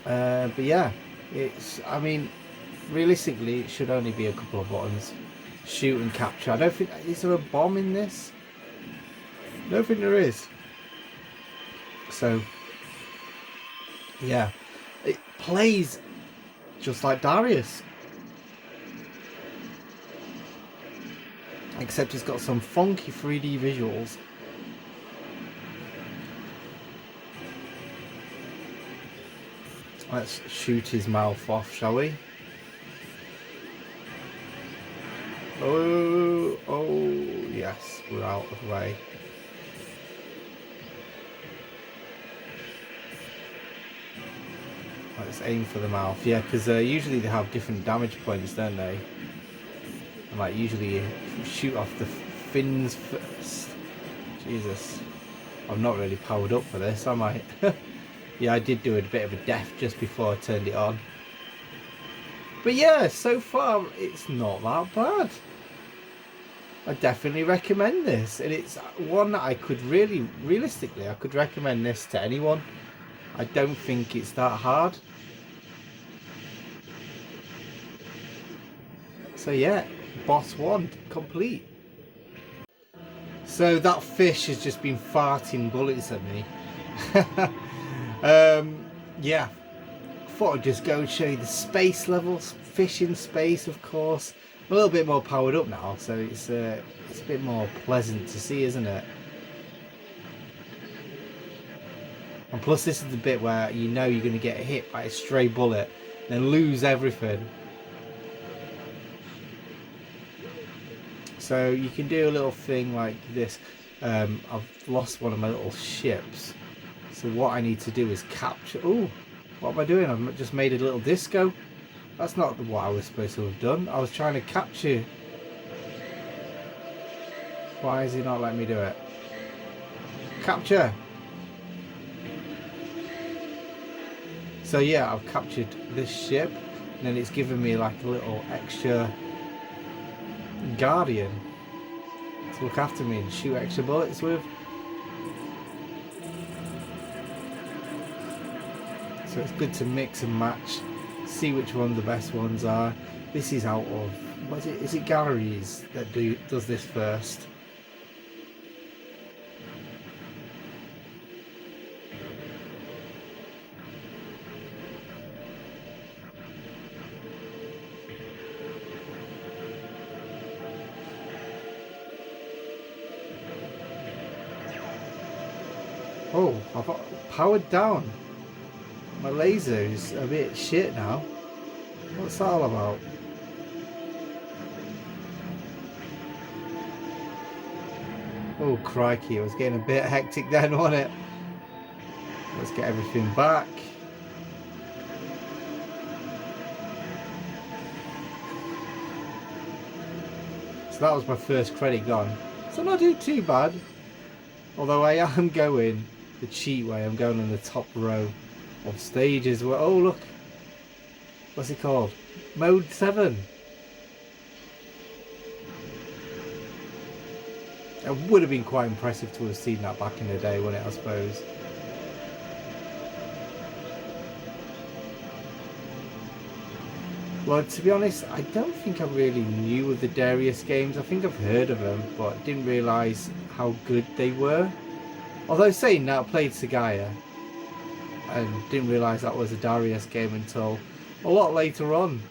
But yeah, I mean, realistically, it should only be a couple of buttons. Shoot and capture. I don't think, is there a bomb in this? I don't think there is. So, yeah, it plays just like Darius. Except it's got some funky 3D visuals. Let's shoot his mouth off, shall we? Oh, yes, we're out of the way. Let's aim for the mouth. Yeah, because usually they have different damage points, don't they? And like usually you shoot off the fins first. Jesus, I'm not really powered up for this, am I? Yeah, I did do a bit of a death just before I turned it on. But yeah, so far it's not that bad. I definitely recommend this, and it's one that I could realistically, I could recommend this to anyone. I don't think it's that hard. So yeah, boss 1 complete. So that fish has just been farting bullets at me. Yeah, thought I'd just go and show you the space levels, fish in space, of course. I'm a little bit more powered up now, so it's a bit more pleasant to see, isn't it? And plus this is the bit where you know you're going to get hit by a stray bullet and then lose everything. So you can do a little thing like this. I've lost one of my little ships. So what I need to do is capture... Oh, what am I doing? I've just made a little disco. That's not what I was supposed to have done. I was trying to capture... Why is he not letting me do it? Capture! So yeah, I've captured this ship, and then it's given me like a little extra guardian to look after me and shoot extra bullets with. So it's good to mix and match, see which ones the best ones are. This is out of, what is it? Is it galleries that does this first? Oh, I've powered down. My laser's a bit shit now. What's that all about? Oh crikey, it was getting a bit hectic then, wasn't it? Let's get everything back. So that was my first credit gone. So not doing too bad. Although I am going the cheat way, I'm going on the top row of stages where, oh look, what's it called? Mode 7. It would have been quite impressive to have seen that back in the day, wouldn't it, I suppose? Well, to be honest, I don't think I really knew of the Darius games. I think I've heard of them, but didn't realise how good they were. Although saying that, I played Sagaya and didn't realise that was a Darius game until a lot later on.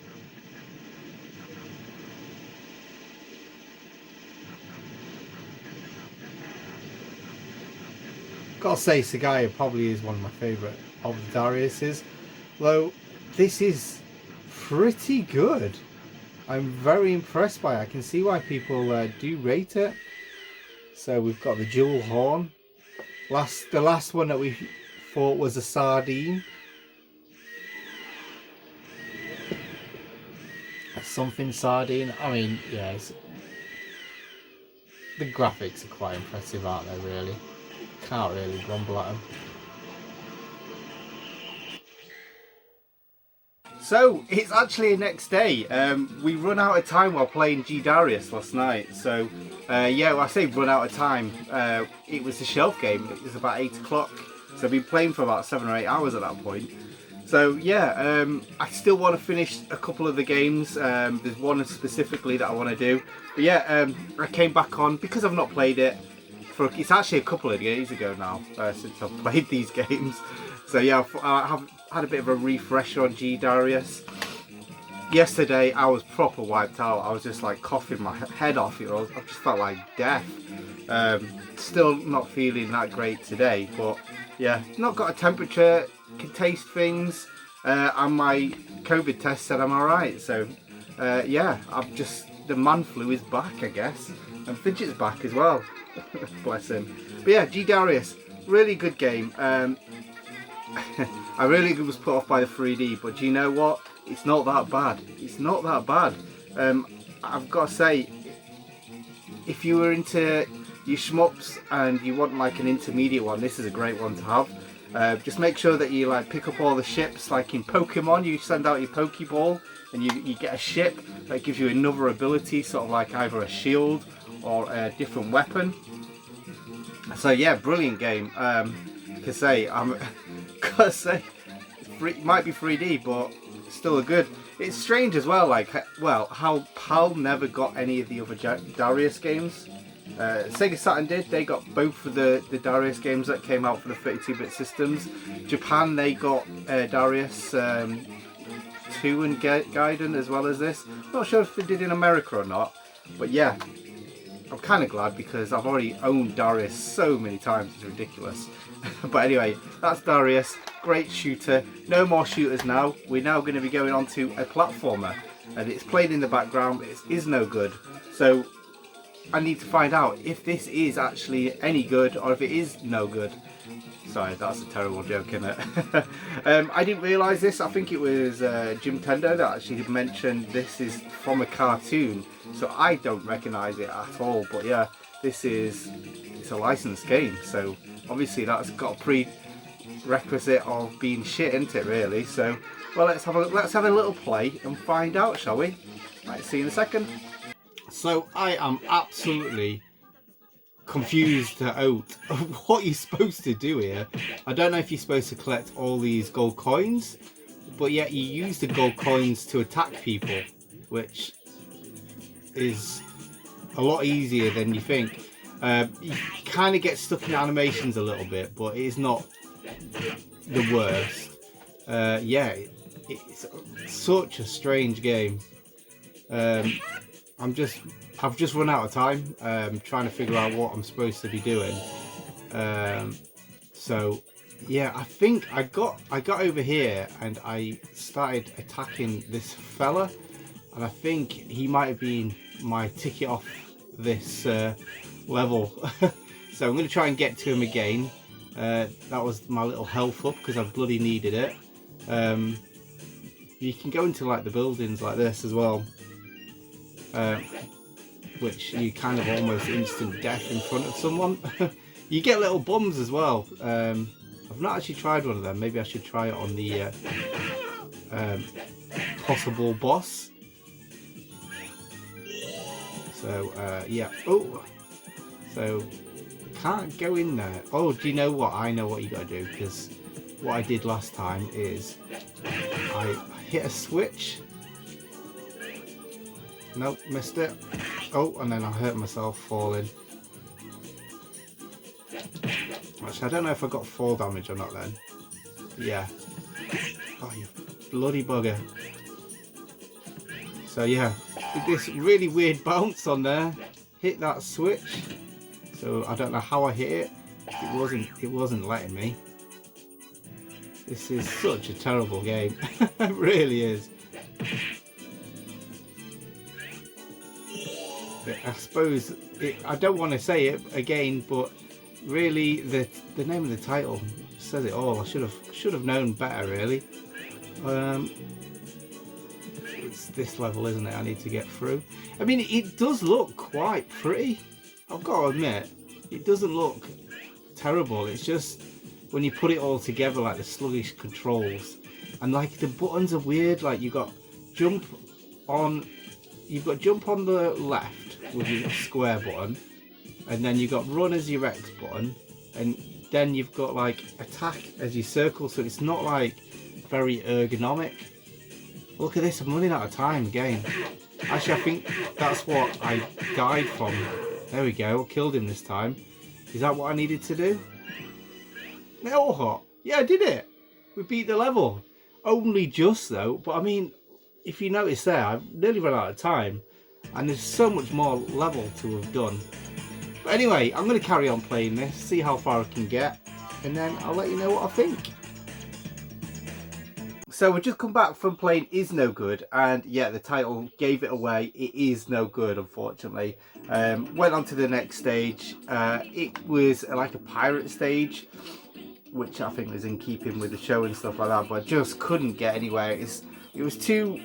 Gotta say, Sagaya probably is one of my favourite of the Dariuses. Though this is pretty good. I'm very impressed by it. I can see why people do rate it. So we've got the dual horn. The last one that we thought was a sardine. Something sardine. I mean, yeah, the graphics are quite impressive, aren't they, really? Can't really grumble at them. So it's actually the next day. We run out of time while playing G Darius last night. So yeah, well, I say run out of time. It was a shelf game. It was about 8 o'clock. So I've been playing for about 7 or 8 hours at that point. So yeah, I still want to finish a couple of the games. There's one specifically that I want to do. But yeah, I came back on because I've not played it. It's actually a couple of days ago now since I've played these games. So yeah, I have had a bit of a refresher on G Darius. Yesterday I was proper wiped out. I was just like coughing my head off. I just felt like death. Still not feeling that great today, but yeah, not got a temperature, can taste things, and my COVID test said I'm alright. So yeah, the man flu is back, I guess, and Fidget's back as well. Bless him. But yeah, G Darius, really good game. I really was put off by the 3D, but do you know what? It's not that bad. It's not that bad. I've got to say, if you were into your shmups and you want like an intermediate one, this is a great one to have. Just make sure that you like pick up all the ships. Like in Pokemon, you send out your Pokeball and you get a ship that gives you another ability, sort of like either a shield or a different weapon. So yeah, brilliant game. Gotta say, it might be 3D, but still a good. It's strange as well, like, well, how PAL never got any of the other Darius games. Sega Saturn did. They got both of the Darius games that came out for the 32-bit systems. Japan, they got Darius 2 and Gaiden as well as this. Not sure if they did in America or not, but yeah, I'm kind of glad because I've already owned Darius so many times, it's ridiculous. But anyway, that's Darius, great shooter. No more shooters now. We're now going to be going on to a platformer, and it's played in the background. It is no good. So I need to find out if this is actually any good or if it is no good. Sorry, that's a terrible joke, isn't it? I didn't realise this. I think it was Jim Tendo that actually mentioned this is from a cartoon, so I don't recognise it at all. But yeah, it's a licensed game, so obviously that's got a prerequisite of being shit, isn't it? Really. So well, let's have a little play and find out, shall we? Right, see you in a second. So I am absolutely confused out of what you're supposed to do here. I don't know if you're supposed to collect all these gold coins, but yet you use the gold coins to attack people, which is a lot easier than you think. You kind of get stuck in animations a little bit, but it is not the worst. Yeah, it's such a strange game. I've just run out of time trying to figure out what I'm supposed to be doing. So yeah, I think I got over here and I started attacking this fella, and I think he might have been my ticket off this level. So I'm going to try and get to him again. That was my little health up because I bloody needed it. You can go into like the buildings like this as well, which you kind of almost instant death in front of someone. You get little bums as well. I've not actually tried one of them. Maybe I should try it on the possible boss. So yeah. Oh, so can't go in there. Oh, do you know what? I know what you got to do, because what I did last time is I hit a switch. Nope, missed it. Oh, and then I hurt myself falling. Actually, I don't know if I got fall damage or not then. Yeah. Oh, you bloody bugger. So yeah, this really weird bounce on there. Hit that switch. So I don't know how I hit it. It wasn't letting me. This is such a terrible game. It really is. But I suppose I don't want to say it again, but really the name of the title says it all. I should have known better, really. It's this level, isn't it? I need to get through. I mean, it does look quite pretty. I've got to admit, it doesn't look terrible. It's just when you put it all together, like the sluggish controls, and like the buttons are weird. Like you've got jump on the left with your square button, and then you've got run as your X button, and then you've got like attack as your circle. So it's not like very ergonomic. Look at this, I'm running out of time again. Actually, I think that's what I died from. There we go, killed him this time. Is that what I needed to do? No, yeah, I did it. We beat the level. Only just though, but I mean, if you notice there, I've nearly run out of time. And there's so much more level to have done. But anyway, I'm going to carry on playing this, see how far I can get, and then I'll let you know what I think. So we've just come back from playing Is No Good, and yeah, the title gave it away. It is no good, unfortunately. Went on to the next stage. It was like a pirate stage, which I think was in keeping with the show and stuff like that, but I just couldn't get anywhere. It was too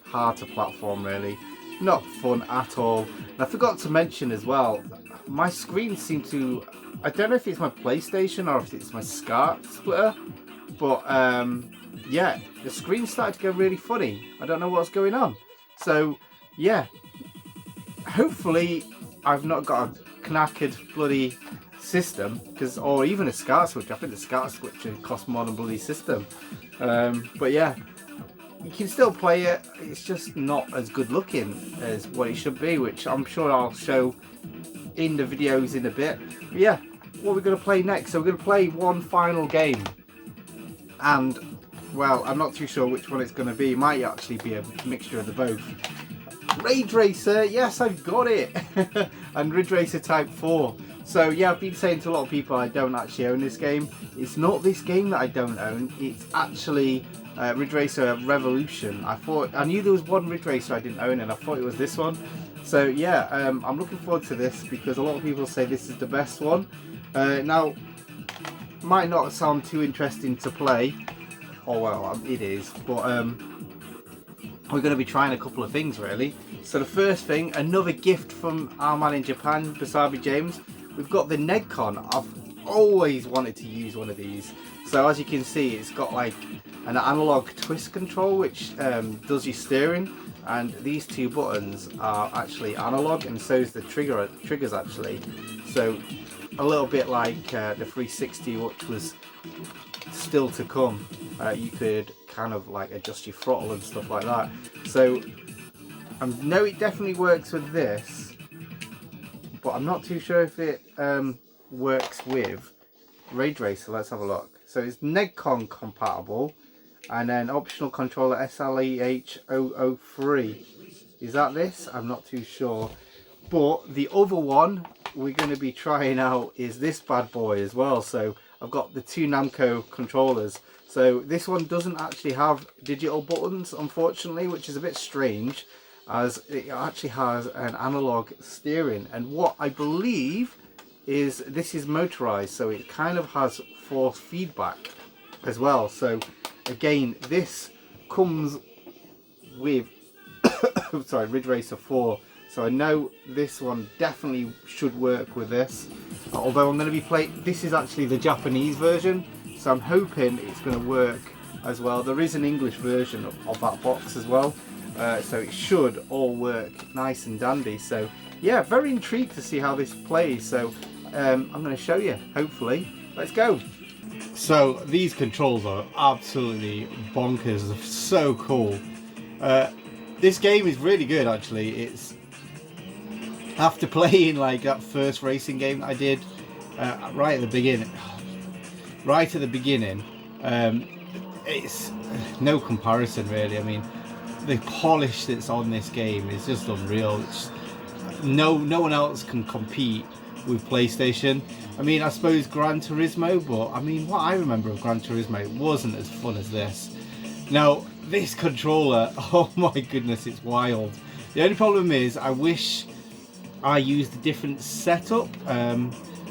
hard to platform, really. Not fun at all. And I forgot to mention as well, my screen seemed to, I don't know if it's my PlayStation or if it's my SCART splitter, but yeah, the screen started to go really funny. I don't know what's going on. So yeah, hopefully I've not got a knackered bloody system, or even a SCART switch. I think the SCART switch would cost more than bloody system. But yeah, you can still play it. It's just not as good looking as what it should be, which I'm sure I'll show in the videos in a bit. But yeah, what we're going to play next. So we're going to play one final game, and well, I'm not too sure which one it's going to be. It might actually be a mixture of the both. Ridge Racer, yes, I've got it. And Ridge Racer Type 4. So yeah, I've been saying to a lot of people I don't actually own this game. It's not this game that I don't own. It's actually Ridge Racer Revolution. I knew there was one Ridge Racer I didn't own, and I thought it was this one. So yeah, I'm looking forward to this because a lot of people say this is the best one. Now, might not sound too interesting to play. Oh well, it is, but we're going to be trying a couple of things really. So the first thing, another gift from our man in Japan, Basabi James. We've got the Negcon. I've always wanted to use one of these. So as you can see, it's got like an analog twist control which does your steering, and these two buttons are actually analog, and so is the triggers actually. So a little bit like the 360, which was still to come. You could kind of like adjust your throttle and stuff like that. So I know it definitely works with this, but I'm not too sure if it works with Ridge Racer. Let's have a look. So it's Negcon compatible, and then optional controller SLEH003. Is that this? I'm not too sure. But the other one we're going to be trying out is this bad boy as well. So I've got the two Namco controllers. So this one doesn't actually have digital buttons, unfortunately, which is a bit strange, as it actually has an analog steering. And what I believe is this is motorized, so it kind of has force feedback as well. So again, this comes with sorry, Ridge Racer 4. So I know this one definitely should work with this. Although I'm going to be playing, this is actually the Japanese version, so I'm hoping it's going to work as well. There is an English version of that box as well, so it should all work nice and dandy. So yeah, very intrigued to see how this plays. So I'm going to show you, hopefully. Let's go. So these controls are absolutely bonkers. They're so cool. This game is really good actually. It's after playing like that first racing game that I did, right at the beginning. Right at the beginning, it's no comparison really. I mean, the polish that's on this game is just unreal. It's, no one else can compete with PlayStation. I mean, I suppose Gran Turismo, but I mean, what I remember of Gran Turismo, it wasn't as fun as this. Now, this controller, oh my goodness, it's wild. The only problem is, I wish I used a different setup,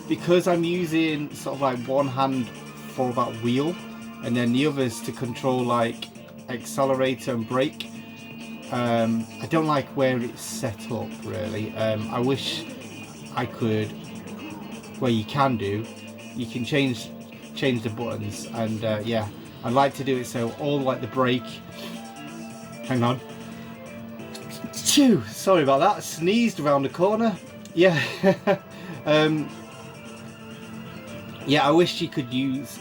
because I'm using sort of like one hand for that wheel, and then the others to control like accelerator and brake. I don't like where it's set up really. I wish I could, where you can change the buttons, and yeah, I'd like to do it so all like the brake. Hang on. Phew, sorry about that. Sneezed around the corner. Yeah. Yeah, I wish you could use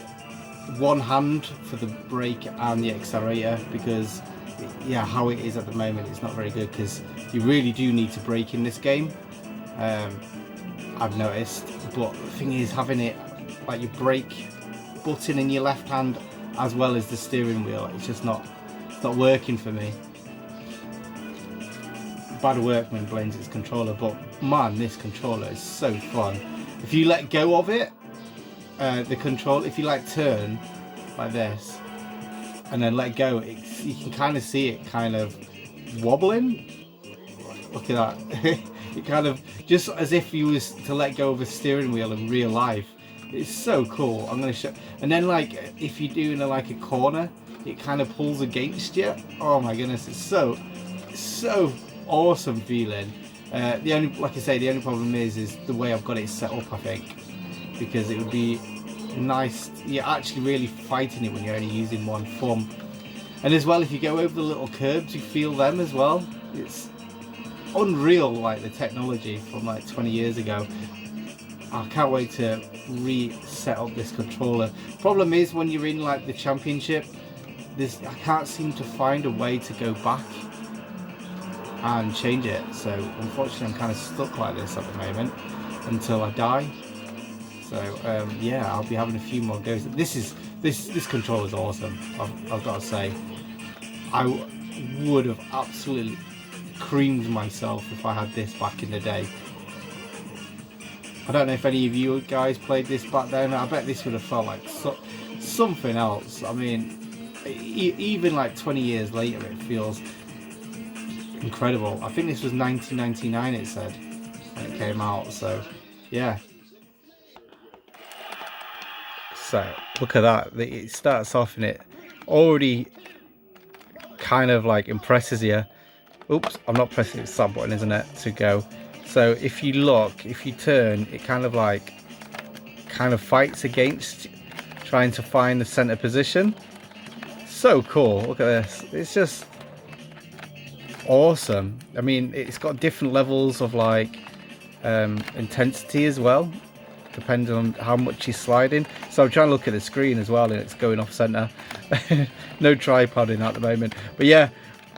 one hand for the brake and the accelerator, because yeah, how it is at the moment, it's not very good, because you really do need to brake in this game. I've noticed, but the thing is, having it like your brake button in your left hand as well as the steering wheel, it's just not working for me. Bad workman blames its controller, but man, this controller is so fun. If you let go of it, the control, if you like turn like this and then let go, you can kind of see it kind of wobbling. Look at that. It kind of, just as if you was to let go of a steering wheel in real life. It's so cool. I'm going to show, and then like if you're doing like a corner, it kind of pulls against you. Oh my goodness, it's so awesome feeling. The only, like I say, the only problem is the way I've got it set up, I think, because it would be nice. You're actually really fighting it when you're only using one thumb. And as well, if you go over the little curbs, you feel them as well. It's unreal, like the technology from like 20 years ago. I can't wait to reset up this controller. Problem is, when you're in like the championship, I can't seem to find a way to go back and change it. So unfortunately, I'm kind of stuck like this at the moment until I die. So yeah, I'll be having a few more goes. This controller is awesome. I've got to say, I would have absolutely creamed myself if I had this back in the day. I don't know if any of you guys played this back then. I bet this would have felt like something else. I mean, even like 20 years later, it feels incredible. I think this was 1999, it said, when it came out. So yeah. So look at that. It starts off and it already kind of like impresses you. Oops, I'm not pressing the start button, isn't it, to go. So if you look, if you turn, it kind of fights against trying to find the center position. So cool. Look at this. It's just awesome. I mean, it's got different levels of like intensity as well, depending on how much you're sliding. So I'm trying to look at the screen as well, and it's going off center. No tripoding at the moment, but yeah,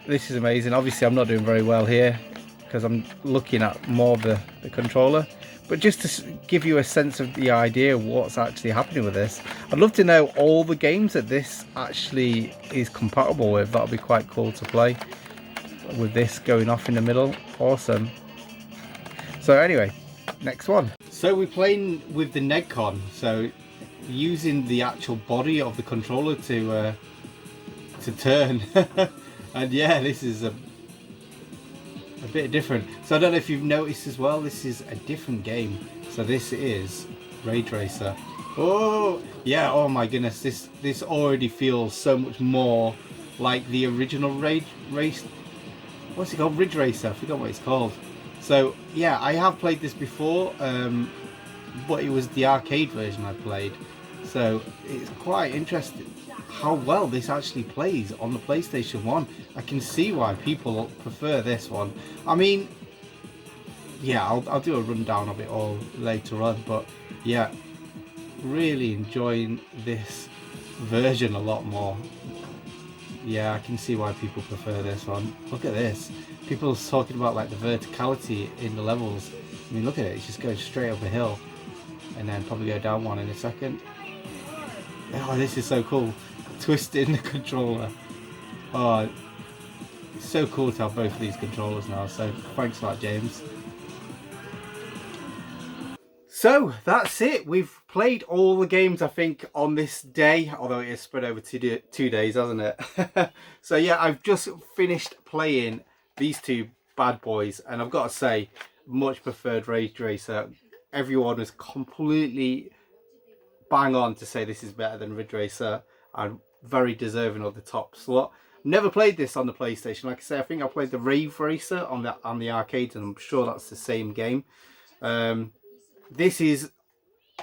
this is amazing. Obviously I'm not doing very well here because I'm looking at more of the controller, but just to give you a sense of the idea of what's actually happening with this, I'd love to know all the games that this actually is compatible with. That'll be quite cool to play with this going off in the middle. Awesome. So anyway, next one. So we're playing with the Negcon, so using the actual body of the controller to turn. And yeah, this is a bit different. So I don't know if you've noticed as well, this is a different game. So this is Rage Racer. Oh yeah, oh my goodness, this already feels so much more like the original Rage Race. What's it called? Ridge Racer, I forgot what it's called. So yeah, I have played this before, but it was the arcade version I played. So it's quite interesting how well this actually plays on the PlayStation 1. I can see why people prefer this one. I mean, yeah, I'll do a rundown of it all later on, but yeah, really enjoying this version a lot more. Yeah, I can see why people prefer this one. Look at this. People are talking about like the verticality in the levels. I mean, look at it, it's just going straight up a hill. and then probably go down one in a second. Oh, this is so cool. Twisting the controller. Oh, it's so cool to have both of these controllers now, so thanks for that, James. So that's it. We've played all the games, I think, on this day, although it is spread over 2 days, hasn't it? So yeah, I've just finished playing these two bad boys, and I've got to say, much preferred Ridge Racer. Everyone was completely bang on to say this is better than Ridge Racer, and very deserving of the top slot. Never played this on the PlayStation. Like I say, I think I played the Rave Racer on the arcades, and I'm sure that's the same game. This is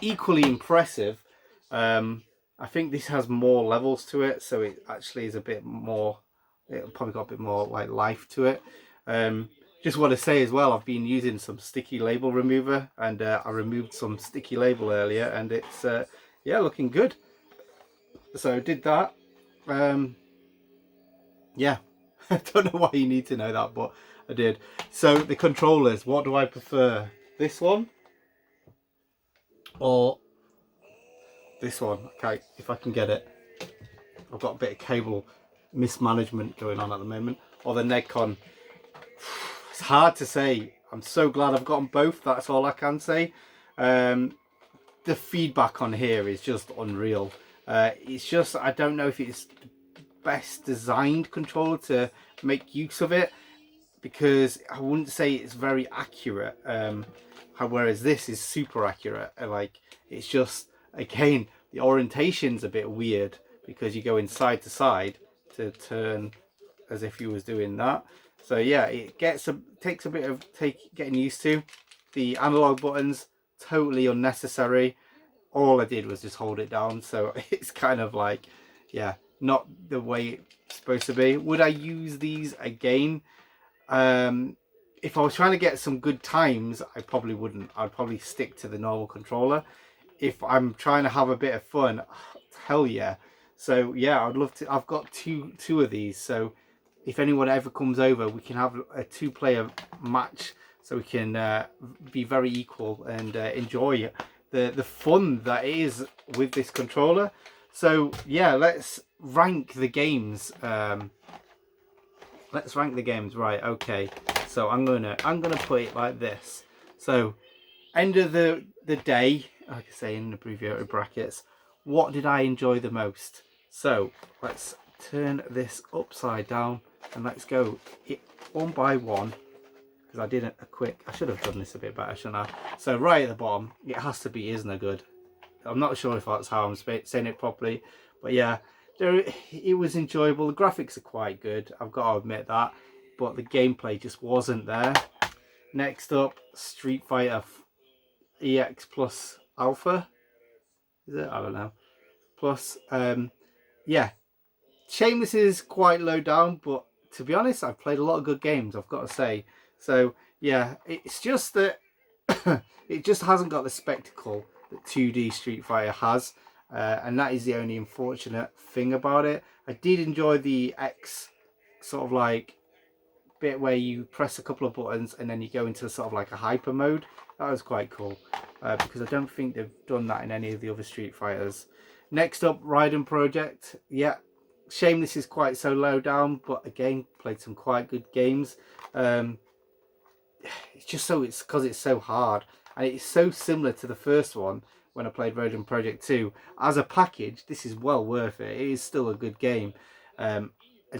equally impressive. I think this has more levels to it, so it actually is a bit more, it probably got a bit more like life to it. Just want to say as well, I've been using some sticky label remover, and I removed some sticky label earlier, and it's yeah, looking good. So I did that. Yeah, I don't know why you need to know that, but I did. So the controllers, what do I prefer? This one or this one? Okay, if I can get it. I've got a bit of cable mismanagement going on at the moment. Or the Negcon. It's hard to say. I'm so glad I've gotten both. That's all I can say. The feedback on here is just unreal. It's just, I don't know if it's the best designed controller to make use of it, because I wouldn't say it's very accurate. Whereas this is super accurate. Like, it's just, again, the orientation's a bit weird because you go in side to side to turn as if you was doing that. So yeah, it takes a bit of getting used to. The analog buttons, totally unnecessary. All I did was just hold it down, so it's kind of like, yeah, not the way it's supposed to be. Would I use these again? If I was trying to get some good times, I probably wouldn't. I'd probably stick to the normal controller. If I'm trying to have a bit of fun, hell yeah. So yeah, I'd love to. I've got two of these, so if anyone ever comes over, we can have a 2-player match, so we can be very equal and enjoy the fun that is with this controller. So yeah, let's rank the games. Let's rank the games. Right, okay. So I'm gonna put it like this. So end of the day, like I say in abbreviated brackets, what did I enjoy the most? So let's turn this upside down and let's go one by one, because I did I should have done this a bit better, shouldn't I? So right at the bottom, it has to be Isn't Good. I'm not sure if that's how I'm saying it properly, but yeah, it was enjoyable. The graphics are quite good, I've got to admit that, but the gameplay just wasn't there. Next up, Street Fighter EX Plus Alpha, is it? I don't know. Plus, yeah, Shameless is quite low down, but to be honest, I've played a lot of good games, I've got to say. So yeah, it's just that it just hasn't got the spectacle that 2D Street Fighter has, and that is the only unfortunate thing about it. I did enjoy the X sort of like bit where you press a couple of buttons and then you go into sort of like a hyper mode. That was quite cool, because I don't think they've done that in any of the other Street Fighters. Next up, Raiden Project. Yeah, Shameless is quite so low down, but again, played some quite good games. It's just it's because it's so hard, and it's so similar to the first one when I played Raiden Project 2. As a package, this is well worth it. It is still a good game. I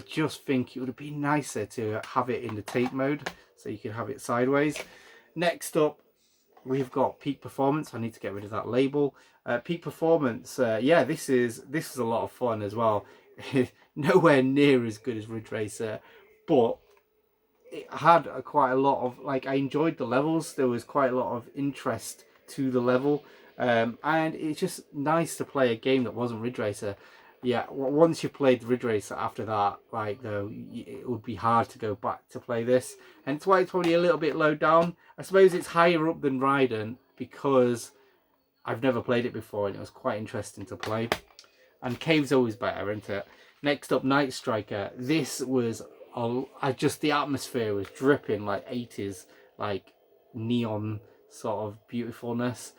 just think it would have been nicer to have it in the tape mode, so you could have it sideways. Next up, we've got Peak Performance. I need to get rid of that label. Peak Performance, yeah, this is a lot of fun as well. Nowhere near as good as Ridge Racer, but it had quite a lot of, like, I enjoyed the levels. There was quite a lot of interest to the level, and it's just nice to play a game that wasn't Ridge Racer. Yeah, once you played Ridge Racer after that, like, though, it would be hard to go back to play this, and it's why it's probably a little bit low down. I suppose it's higher up than Raiden because I've never played it before and it was quite interesting to play. And Cave's always better, isn't it? Next up, Night Striker. This was just the atmosphere was dripping like 80s, like neon sort of beautifulness.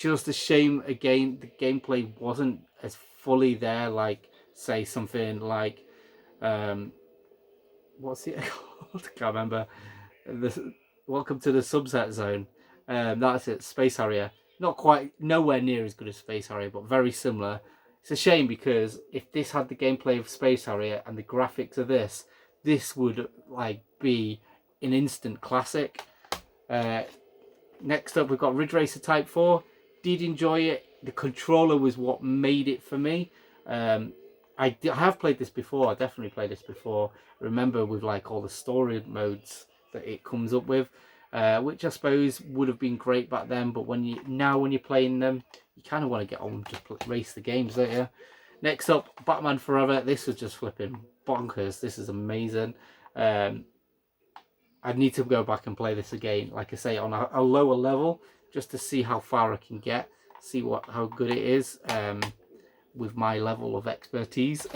just a shame again the gameplay wasn't as fully there, like say something like what's it called? I can't remember. Welcome to the Subset Zone. That's it, Space Harrier. Not quite, nowhere near as good as Space Harrier, but very similar. It's a shame because if this had the gameplay of Space Harrier and the graphics of this would like be an instant classic. Next up, we've got Ridge Racer Type 4. Did enjoy it. The controller was what made it for me. I have played this before. I definitely played this before. I remember with like all the story modes that it comes up with, which I suppose would have been great back then. But when you're playing them, you kind of want to get on and just race the games, don't you? Next up, Batman Forever. This was just flipping bonkers. This is amazing. I need to go back and play this again, like I say, on a lower level, just to see how far I can get, see how good it is with my level of expertise.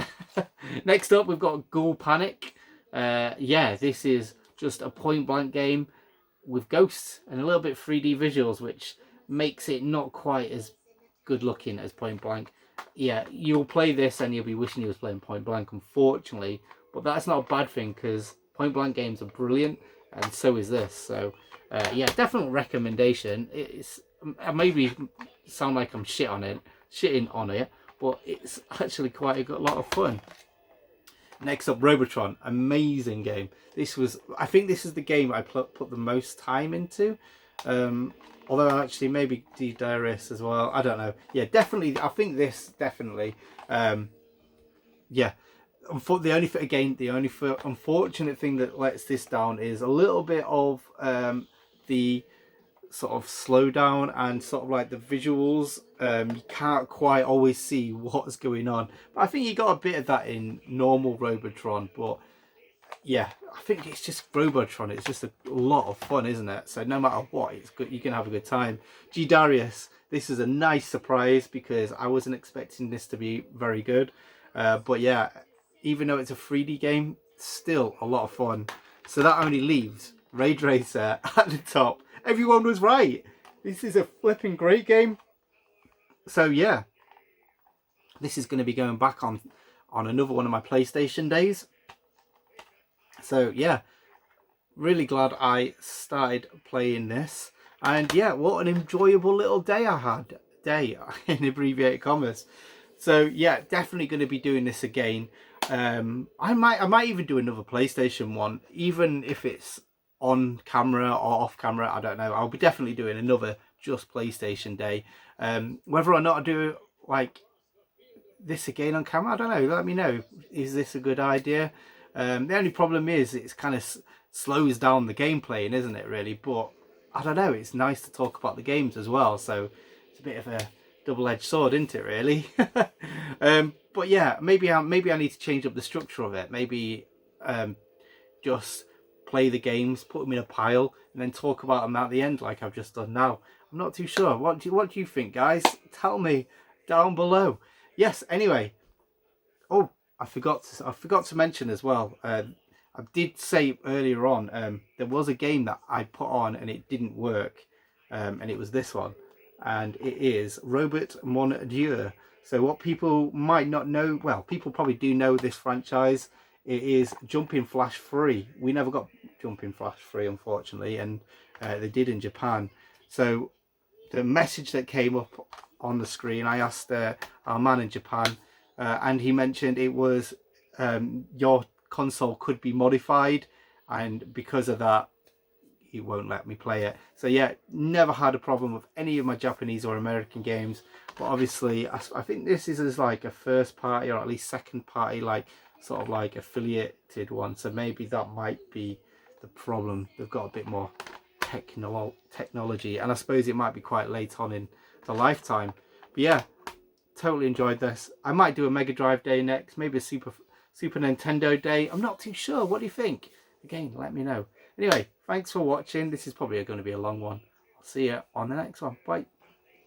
Next up, we've got Ghoul Panic. Yeah, this is just a point-blank game with ghosts and a little bit 3D visuals, which makes it not quite as good-looking as Point Blank. Yeah, you'll play this and you'll be wishing you was playing Point Blank, unfortunately, but that's not a bad thing because Point Blank games are brilliant, and so is this. So yeah, definite recommendation. It's maybe sound like I'm shitting on it, but it's actually quite a lot of fun. Next up, Robotron. Amazing game. I think this is the game I put the most time into. Although actually maybe D-Diarist as well. I don't know. Yeah, definitely. I think this definitely. Yeah. The only unfortunate thing that lets this down is a little bit of the sort of slowdown and sort of like the visuals. You can't quite always see what's going on, but I think you got a bit of that in normal Robotron. But yeah, I think it's just Robotron. It's just a lot of fun, isn't it? So no matter what, it's good. You can have a good time. G Darius, this is a nice surprise because I wasn't expecting this to be very good. But yeah, even though it's a 3D game, still a lot of fun. So that only leaves Ridge Racer at the top. Everyone was right. This is a flipping great game. So yeah, this is going to be going back on another one of my PlayStation days. So yeah, really glad I started playing this. And yeah, what an enjoyable little day I had. Day in abbreviated commas. So yeah, definitely going to be doing this again. I might even do another PlayStation one, even if it's on camera or off camera. I don't know. I'll be definitely doing another just PlayStation day. Whether or not I do like this again on camera, I don't know. Let me know. Is this a good idea? The only problem is it's kind of slows down the gameplay, isn't it? Really, but I don't know. It's nice to talk about the games as well. So it's a bit of a double-edged sword, isn't it? Really. But yeah, maybe I need to change up the structure of it. Maybe just play the games, put them in a pile, and then talk about them at the end, like I've just done now. I'm not too sure. What do you think, guys? Tell me down below. Yes. Anyway. Oh, I forgot to mention as well. I did say earlier on there was a game that I put on and it didn't work, and it was this one, and it is Robot Mon Dieu. So what people might not know, well, people probably do know this franchise. It is Jumping Flash 3. We never got Jumping Flash 3, unfortunately, and they did in Japan. So the message that came up on the screen, I asked our man in Japan, and he mentioned it was your console could be modified, and because of that, he won't let me play it. So yeah, never had a problem with any of my Japanese or American games. But obviously, I think this is like a first party or at least second party, like sort of like affiliated one. So maybe that might be the problem. They've got a bit more technology, and I suppose it might be quite late on in the lifetime. But yeah, totally enjoyed this. I might do a Mega Drive day next, maybe a Super Nintendo day. I'm not too sure. What do you think? Again, let me know. Anyway, thanks for watching. This is probably going to be a long one. I'll see you on the next one. Bye.